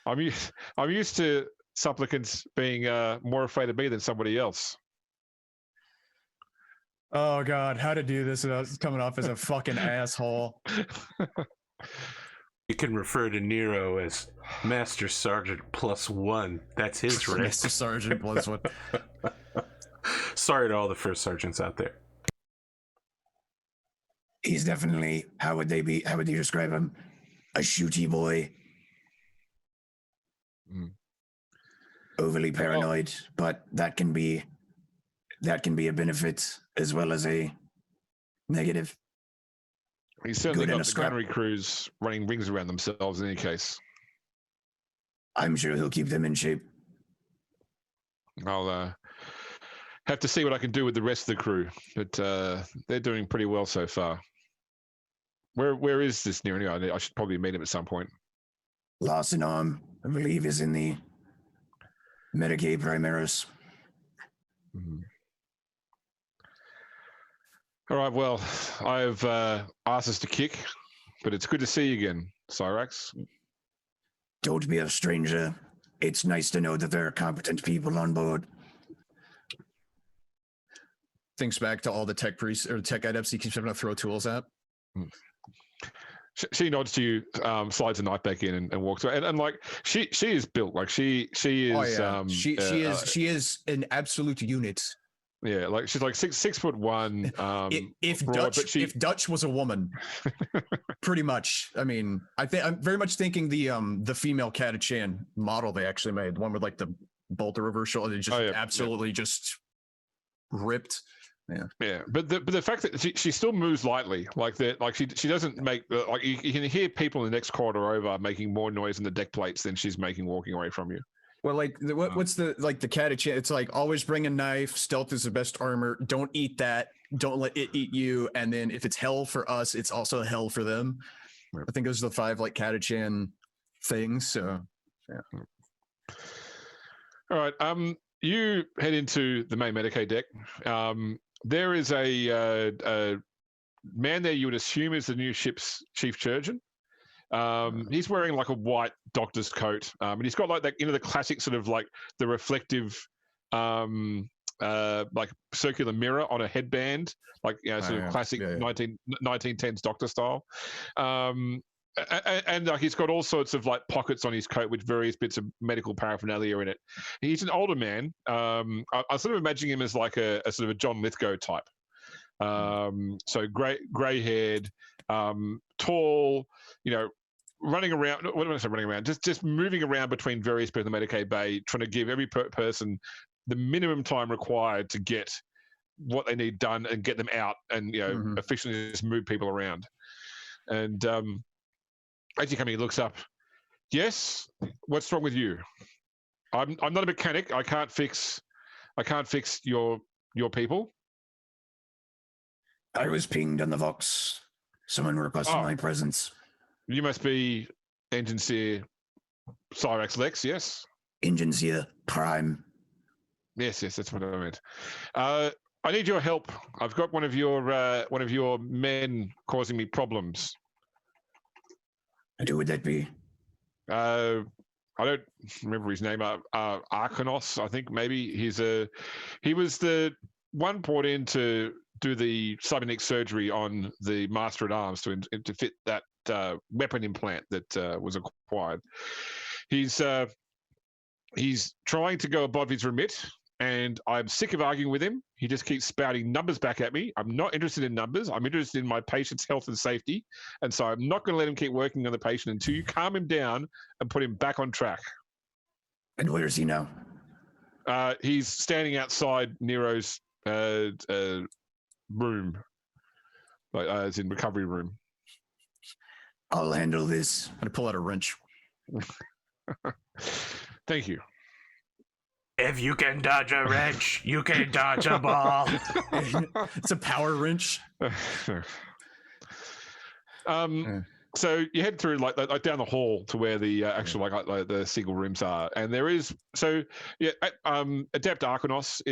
I'm used to supplicants being more afraid of me than somebody else. Oh God, how to do this without coming off as a fucking asshole. You can refer to Nero as Master Sergeant +1. That's his rank. Master Sergeant +1. Sorry to all the first sergeants out there. He's definitely, how would you describe him? A shooty boy. Overly paranoid, but that can be a benefit as well as a negative. He's certainly Good in got a the gunnery crews running rings around themselves in any case. I'm sure he'll keep them in shape. I'll have to see what I can do with the rest of the crew, but they're doing pretty well so far. Where is this Nero? I should probably meet him at some point. Last Scion, I believe, is in the Medicaid Primaris. All right, well, I've asked us to kick, but it's good to see you again, Cyrax. Don't be a stranger. It's nice to know that there are competent people on board. Thinks back to all the tech priests or tech adepts he keeps having to throw tools at. She nods to you, slides a knife back in, and walks away. And like she is built like she is. Oh, yeah. She is an absolute unit. Yeah, like she's like 6'1". If Dutch was a woman, pretty much. I mean, I'm very much thinking the female Catachan model they actually made, the one with like the bolter reversal, and it just absolutely just ripped. Yeah, but the fact that she still moves lightly, like that, like she doesn't make like you can hear people in the next corridor over making more noise in the deck plates than she's making walking away from you. Well, like what's the Catachan? It's like always bring a knife. Stealth is the best armor. Don't eat that. Don't let it eat you. And then if it's hell for us, it's also hell for them. I think those are the 5 like Catachan things. So yeah. All right. You head into the main Medicaid deck. There is a man there you would assume is the new ship's chief surgeon. He's wearing like a white doctor's coat, and he's got like that, the classic sort of like the reflective, like circular mirror on a headband, like sort of classic 1910s doctor style. And like he's got all sorts of like pockets on his coat with various bits of medical paraphernalia in it. He's an older man. I sort of imagine him as like a sort of a John Lithgow type. So grey haired, tall, running around. What am I saying? Running around? Just moving around between various bits of the Medicaid Bay, trying to give every person the minimum time required to get what they need done and get them out, and efficiently just move people around. And as you come in, he looks up. Yes, what's wrong with you? I'm not a mechanic. I can't fix your people. I was pinged on the Vox. Someone requested my presence. You must be Engineer Cyrax Lex, yes? engines here, prime. Yes, that's what I meant. I need your help. I've got one of your men causing me problems. And who would that be? I don't remember his name. Arcanos, I think maybe he was the one brought in to do the cybernetics surgery on the Master at Arms to fit that weapon implant that was acquired. He's trying to go above his remit, and I'm sick of arguing with him. He just keeps spouting numbers back at me. I'm not interested in numbers. I'm interested in my patient's health and safety. And so I'm not going to let him keep working on the patient until you calm him down and put him back on track. And where is he now? He's standing outside Nero's room, like as in recovery room. I'll handle this. I'm gonna pull out a wrench. Thank you. If you can dodge a wrench, you can dodge a ball. It's a power wrench. So you head through like down the hall to where the actual like the single rooms are, and there is Adept Arcanos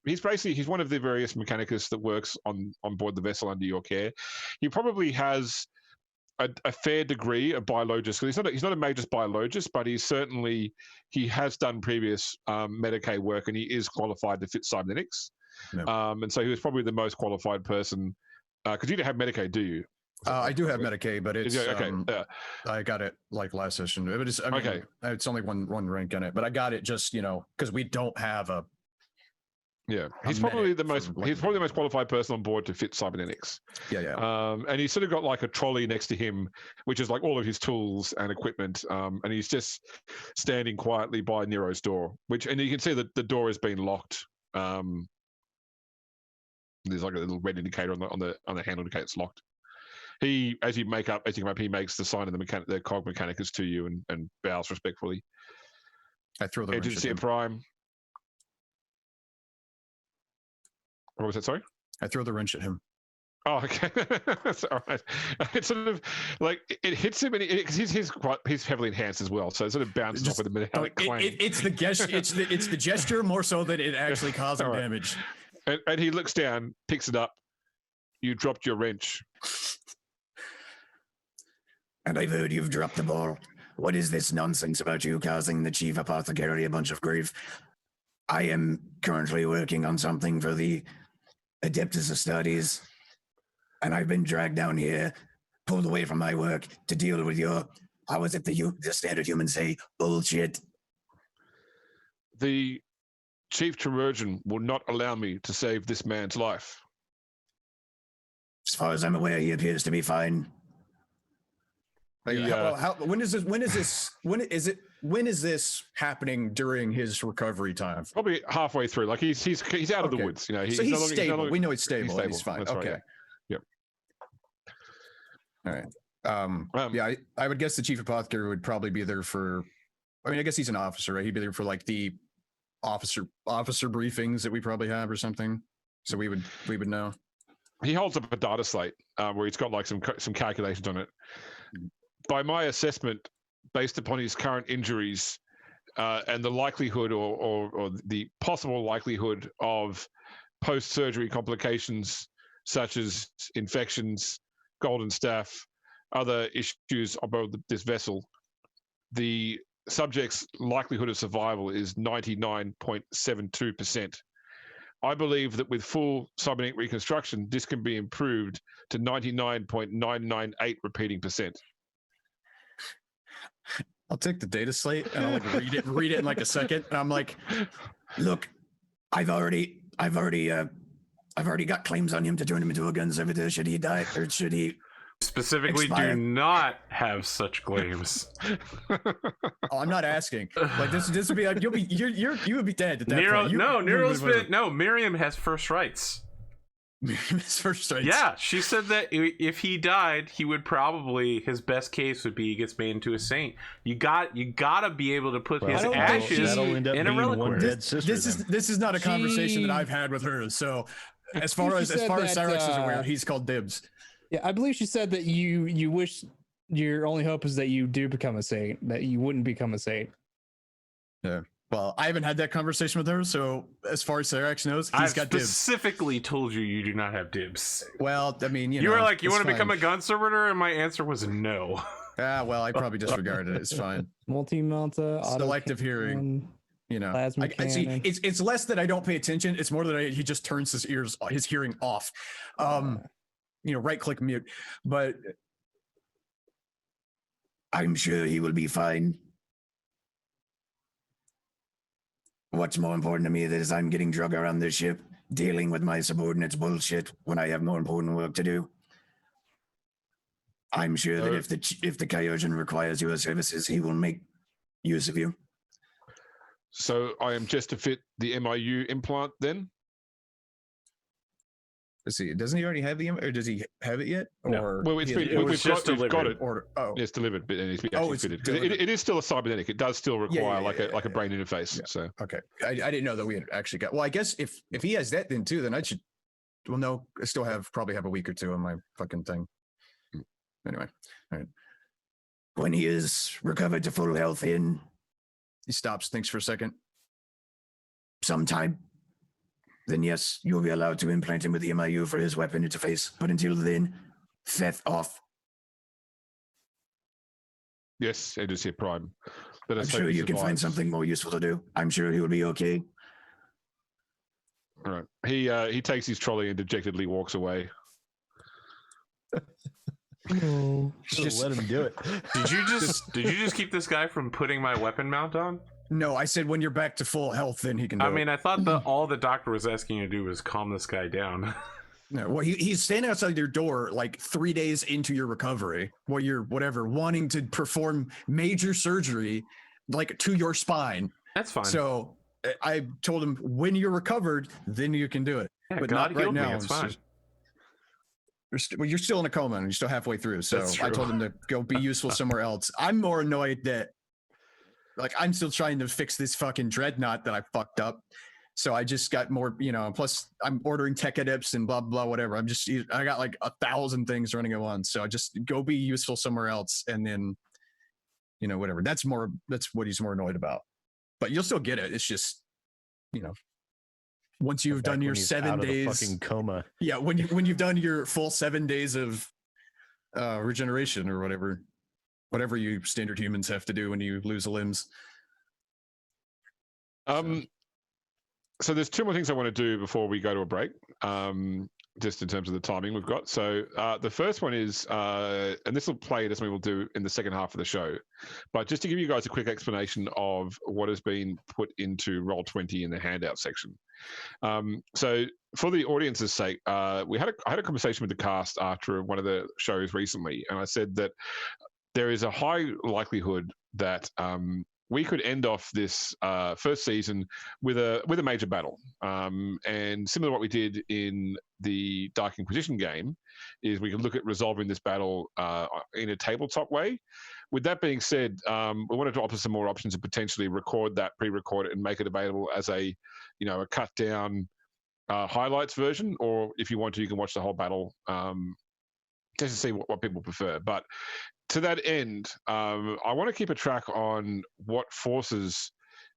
he's one of the various mechanicus that works on board the vessel under your care. He probably has a fair degree of biologist. He's not a major biologist, but he has done previous Medicaid work, and he is qualified to fit cybernetics. Yeah. And so he was probably the most qualified person because you don't have Medicaid, do you? I do have Medicaid, but it's okay. I got it like last session. But it's it's only one rank in it, but I got it just because we don't have a. Yeah, he's probably the most qualified person on board to fit cybernetics. Yeah. And he's sort of got like a trolley next to him, which is like all of his tools and equipment. And he's just standing quietly by Nero's door, and you can see that the door has been locked. There's like a little red indicator on the handle indicator it's locked. As you come up, he makes the sign of the cog mechanicus to you and bows respectfully. I throw the wrench Agency at Prime. What was that? Sorry? I throw the wrench at him. Oh, okay. That's all right. It's sort of like it hits him, and he's heavily enhanced as well, so it sort of bounces off with a metallic clang. It's the gesture. It's the gesture more so than it actually causing damage. And he looks down, picks it up. You dropped your wrench. And I've heard you've dropped the ball. What is this nonsense about you causing the chief apothecary a bunch of grief? I am currently working on something for the Adeptus Astartes, and I've been dragged down here, pulled away from my work to deal with your, how is it the standard humans say, bullshit? The chief chirurgeon will not allow me to save this man's life. As far as I'm aware, he appears to be fine. When is this happening during his recovery time? Probably halfway through. Like he's out of the woods. So he's stable. We know he's stable. He's fine. That's okay. Right, yeah. Yep. All right. I would guess the chief apothecary would probably be there for. I mean, I guess he's an officer, right? He'd be there for like the officer briefings that we probably have or something. So we would know. He holds up a data slate where he's got like some calculations on it. By my assessment, based upon his current injuries and the likelihood or the possible likelihood of post-surgery complications such as infections, golden staph, other issues aboard this vessel, the subject's likelihood of survival is 99.72%. I believe that with full cybernetic reconstruction, this can be improved to 99.998 repeating percent. I'll take the data slate and I'll like read it in like a second. And I'm like, look, I've already got claims on him to turn him into a gun servitor. Should he die or should he specifically expire? Do not have such claims? Oh, I'm not asking. Like this would be like you would be dead at that Nero, point. Miriam has first rights. His first rights. Yeah, she said that if he died, he would probably, his best case would be he gets made into a saint. You gotta be able to put his ashes in a reliquary. This is not a conversation that I've had with her. So as far as Cyrax is aware, he's called dibs. Yeah, I believe she said that you wish your only hope is that you do become a saint, that you wouldn't become a saint. Yeah. Well, I haven't had that conversation with her, so as far as Cyrax knows, he's I've got dibs. specifically told you do not have dibs. Well, I mean, You know, were like, you it's want to become fine. a gun servitor? And my answer was no. Ah, well, I probably disregarded it. It's fine. Multi-melta, Selective hearing. You know, I see. It's less that I don't pay attention. It's more that he just turns his hearing off. You know, right click mute. But I'm sure he will be fine. What's more important to me is I'm getting drug around this ship, dealing with my subordinates' bullshit when I have more important work to do. I'm sure that if the Kyogen requires your services, he will make use of you. So I am just to fit the MIU implant then? Let's see. Doesn't he already have the or does he have it yet? No. Or well, we've got it. It's delivered, but it needs to be actually fitted. It is still a cybernetic. It does still require like a brain interface. Yeah. So okay, I didn't know that we had actually got. Well, I guess if he has that then too, then I should. Well, no, I still probably have a week or two on my fucking thing. Anyway, all right. When he is recovered to full health he stops, thinks for a second. Sometime. Then yes, you'll be allowed to implant him with the MIU for his weapon interface. But until then, Feth off. Yes, it is here, Prime. I'm sure you can find something more useful to do. I'm sure he will be okay. All right. He takes his trolley and dejectedly walks away. Just let him do it. Did you just keep this guy from putting my weapon mount on? No, I said when you're back to full health, then he can do it. I mean, I thought all the doctor was asking you to do was calm this guy down. No, well, he's standing outside your door like 3 days into your recovery, while you're wanting to perform major surgery, like to your spine. That's fine. So I told him when you're recovered, then you can do it. Yeah, but God not right now. Me. It's fine. You're still in a coma and you're still halfway through. So I told him to go be useful somewhere else. I'm more annoyed that I'm still trying to fix this fucking dreadnought that I fucked up. So I just got more, plus I'm ordering tech adepts and blah, blah, whatever. I got like 1,000 things running at once. So I just go be useful somewhere else. And then, whatever. That's what he's more annoyed about, but you'll still get it. It's just, once you've done your 7 days fucking coma. Yeah. When you've done your full 7 days of regeneration or whatever you standard humans have to do when you lose limbs. So there's two more things I want to do before we go to a break, just in terms of the timing we've got. So the first one is, and this will play as we will do in the second half of the show, but just to give you guys a quick explanation of what has been put into Roll20 in the handout section. So for the audience's sake, I had a conversation with the cast after one of the shows recently, and I said that there is a high likelihood that we could end off this first season with a major battle. And similar to what we did in the Dark Inquisition game, is we can look at resolving this battle in a tabletop way. With that being said, we wanted to offer some more options and potentially pre-record it and make it available as a cut down highlights version, or if you want to, you can watch the whole battle just to see what people prefer. But to that end, I want to keep a track on what forces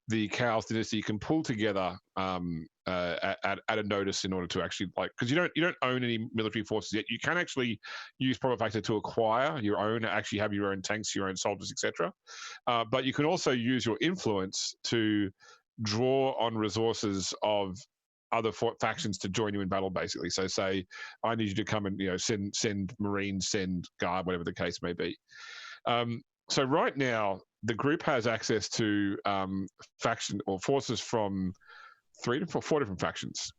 the Cowles dynasty can pull together at a notice in order to actually, because you don't own any military forces yet. You can actually use Profit Factor to acquire your own, actually have your own tanks, your own soldiers, etc. But you can also use your influence to draw on resources of other factions to join you in battle, basically. So say, I need you to come and send Marines, send Guard, whatever the case may be. So right now, the group has access to faction or forces from 3 to 4 different factions.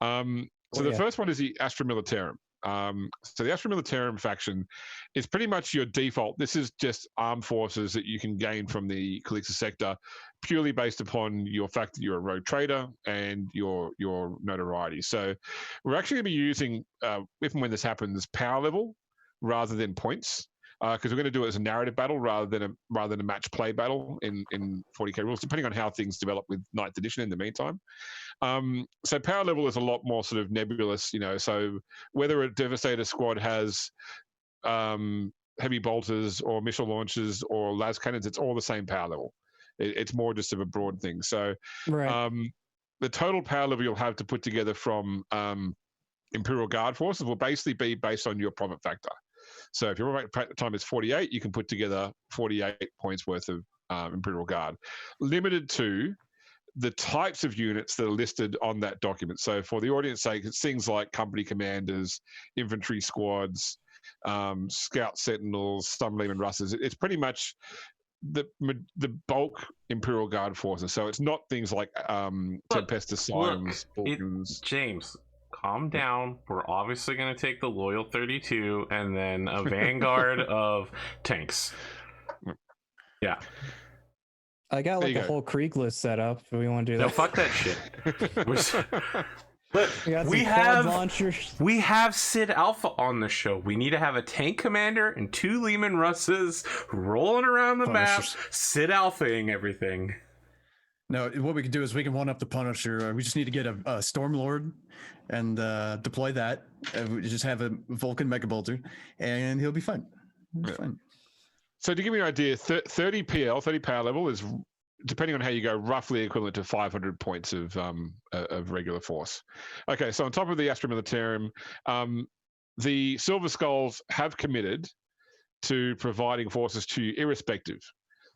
The first one is the Astra Military. So the Astra Military faction is pretty much your default. This is just armed forces that you can gain from the Calixis sector, purely based upon your fact that you're a rogue trader and your notoriety. So we're actually going to be using, if and when this happens, power level rather than points, because we're going to do it as a narrative battle rather than a match play battle in 40k rules, depending on how things develop with 9th edition in the meantime. So power level is a lot more sort of nebulous, so whether a Devastator squad has heavy bolters or missile launchers or las cannons, it's all the same power level. It's more just of a broad thing. So Right. the total power level you'll have to put together from Imperial Guard forces will basically be based on your profit factor. So if your profit time is 48, you can put together 48 points worth of Imperial Guard, limited to the types of units that are listed on that document. So for the audience sake, it's things like company commanders, infantry squads, scout sentinels, some Leman Russes. It's pretty much the bulk Imperial Guard forces. So it's not things like Tempestus Scions, Vulcans. James, calm down. We're obviously going to take the Loyal 32 and then a vanguard of tanks. Yeah. I got like a whole Krieg list set up if we want to do that. No, fuck that shit. But we have launchers. We have Sid Alpha on the show. We need to have a tank commander and 2 Leman Russes rolling around the map, Sid Alphaing everything. No, what we can do is we can one up the Punisher. We just need to get a Stormlord and deploy that. We just have a Vulcan Mega Bolter, and he'll be fine. Fine. So to give you an idea, 30 PL, 30 power level is, depending on how you go, roughly equivalent to 500 points of regular force. Okay, so on top of the Astra Militarum, the Silver Skulls have committed to providing forces to you irrespective.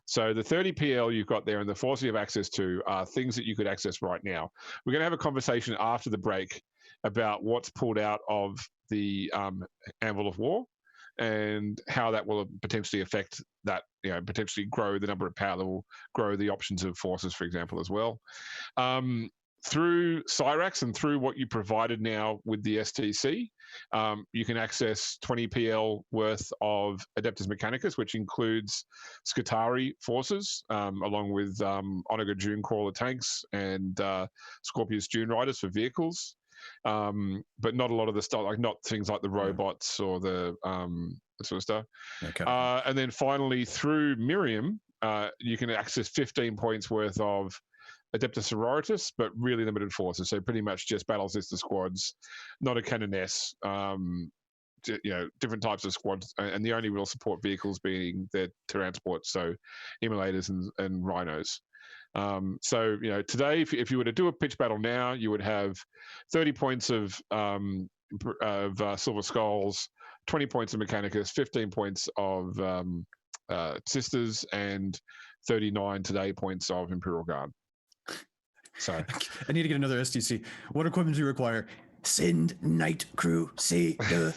So the 30 PL you've got there and the force you have access to are things that you could access right now. We're going to have a conversation after the break about what's pulled out of the Anvil of War and how that will potentially affect that, potentially grow the number of power level, grow the options of forces, for example, as well. Through Cyrax and through what you provided now with the STC, you can access 20 PL worth of Adeptus Mechanicus, which includes Scutari forces, along with Onaga Dune Crawler tanks and Scorpius Dune Riders for vehicles. But not a lot of the stuff, like not things like the robots or the sort of stuff. Okay. And then finally, through Miriam, you can access 15 points worth of Adeptus Sororitas, but really limited forces. So pretty much just battle sister squads, not a canoness, different types of squads, and the only real support vehicles being their transports, so immolators and rhinos. So today, if you were to do a pitch battle now, you would have 30 points of Silver Skulls, 20 points of Mechanicus, 15 points of Sisters, and 39 today points of Imperial Guard. So I need to get another STC. What equipment do you require? Send Night Crusader.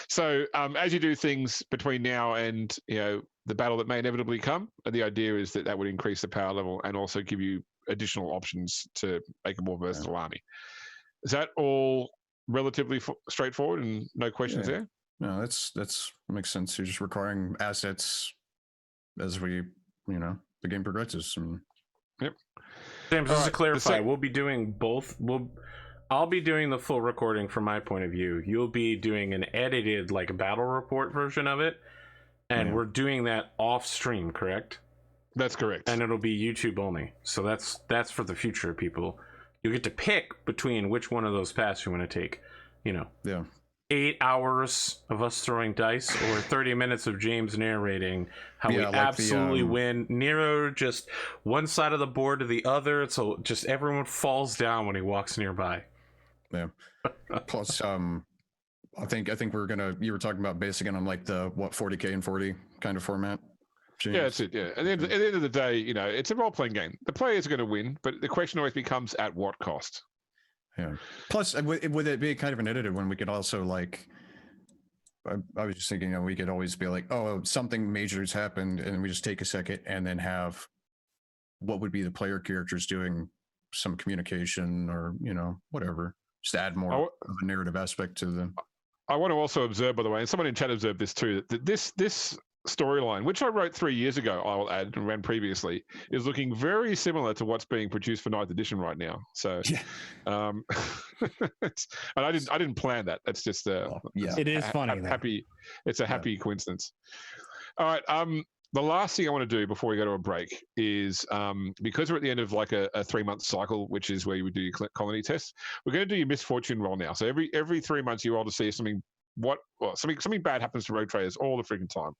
So as you do things between now and the battle that may inevitably come, the idea is that would increase the power level and also give you additional options to make a more versatile army. Is that all relatively straightforward and no questions there? No, that's makes sense. You're just requiring assets as we, the game progresses. Yep. James, just to clarify, we'll be doing both. I'll be doing the full recording from my point of view. You'll be doing an edited, like a battle report version of it, and we're doing that off stream, correct? That's correct. And it'll be YouTube only. So that's for the future, people. You get to pick between which one of those paths you want to take. 8 hours of us throwing dice or 30 minutes of James narrating how we absolutely win. Nero just one side of the board to the other, so just everyone falls down when he walks nearby. Yeah. Plus, I think you were talking about basing it on like the 40K and 40 kind of format. James. Yeah, that's it. Yeah. At the end of the day, it's a role-playing game. The players are going to win, but the question always becomes at what cost? Yeah. Plus, with it being kind of an edited one, we could also I was just thinking, we could always be like, oh, something major has happened, and we just take a second and then have what would be the player characters doing some communication or whatever, just add more of a narrative aspect to them. I want to also observe, by the way, and someone in chat observed this too, that this storyline, which I wrote 3 years ago, I will add, and ran previously, is looking very similar to what's being produced for 9th edition right now. So, and I didn't plan that. That's just it is funny. Happy, it's a happy coincidence. All right. The last thing I want to do before we go to a break is, because we're at the end of like a 3-month cycle, which is where you would do your colony tests, we're going to do your misfortune roll now. So every 3 months you roll to see if something something bad happens to rogue traders all the freaking time.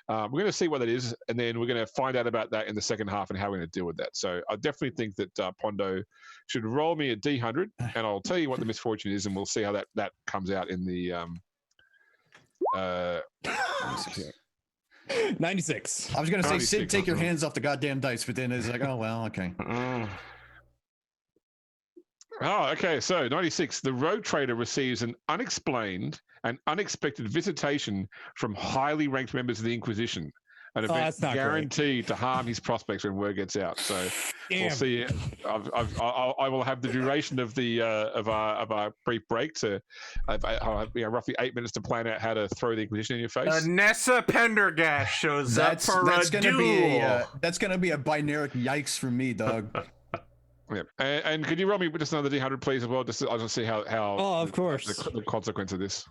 We're going to see what that is, and then we're going to find out about that in the second half and how we're going to deal with that. So I definitely think that Pondo should roll me a D100, and I'll tell you what the misfortune is, and we'll see how that comes out in the 96. I was gonna say, 96, Sid, take your hands off the goddamn dice, but then it's like, oh well, okay. Oh, okay. So 96. The rogue trader receives an unexplained and unexpected visitation from highly ranked members of the Inquisition. An event that's not guaranteed to harm his prospects when word gets out. So we'll see. I will have the duration of the of our brief break to roughly 8 minutes to plan out how to throw the Inquisition in your face. Nessa Pendergast shows up for that's a gonna duel. that's gonna be a binaric yikes from me, dog. Yeah. And could you roll me just another D100, please, as well? I'll just see how. Oh, of course. The consequence of this.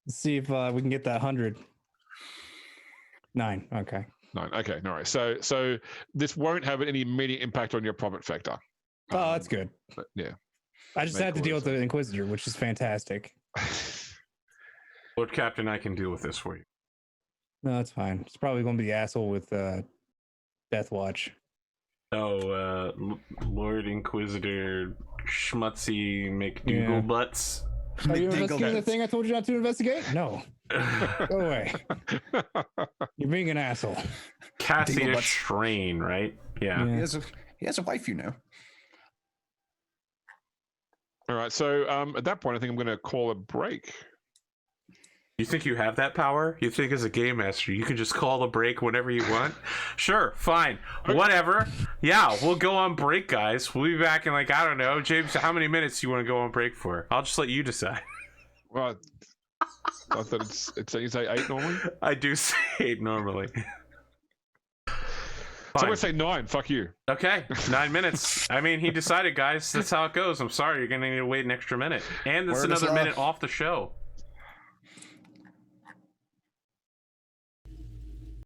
Let's see if we can get that 100. 9. Okay. 9. Okay. No worries. So this won't have any immediate impact on your profit factor. Oh, that's good. But, yeah. I just had to deal with the Inquisitor, which is fantastic. Lord Captain, I can deal with this for you. No, it's fine. It's probably going to be the asshole with Death Watch. Oh, Lord Inquisitor Schmutzy McDougal butts. Are you investigating the thing I told you not to investigate? No. Go away. You're being an asshole. Cassius Strain, right? Yeah. He has a wife, you know. All right. So at that point, I think I'm going to call a break. You think you have that power? You think as a game master you can just call a break whenever you want? Sure, fine, whatever. Yeah, we'll go on break, guys. We'll be back in I don't know, James. How many minutes do you want to go on break for? I'll just let you decide. Well, I thought you say 8 normally. I do say 8 normally. So I'm gonna say 9. Fuck you. Okay, 9 minutes. I mean, he decided, guys. That's how it goes. I'm sorry, you're gonna need to wait an extra minute, and that's another minute off the show.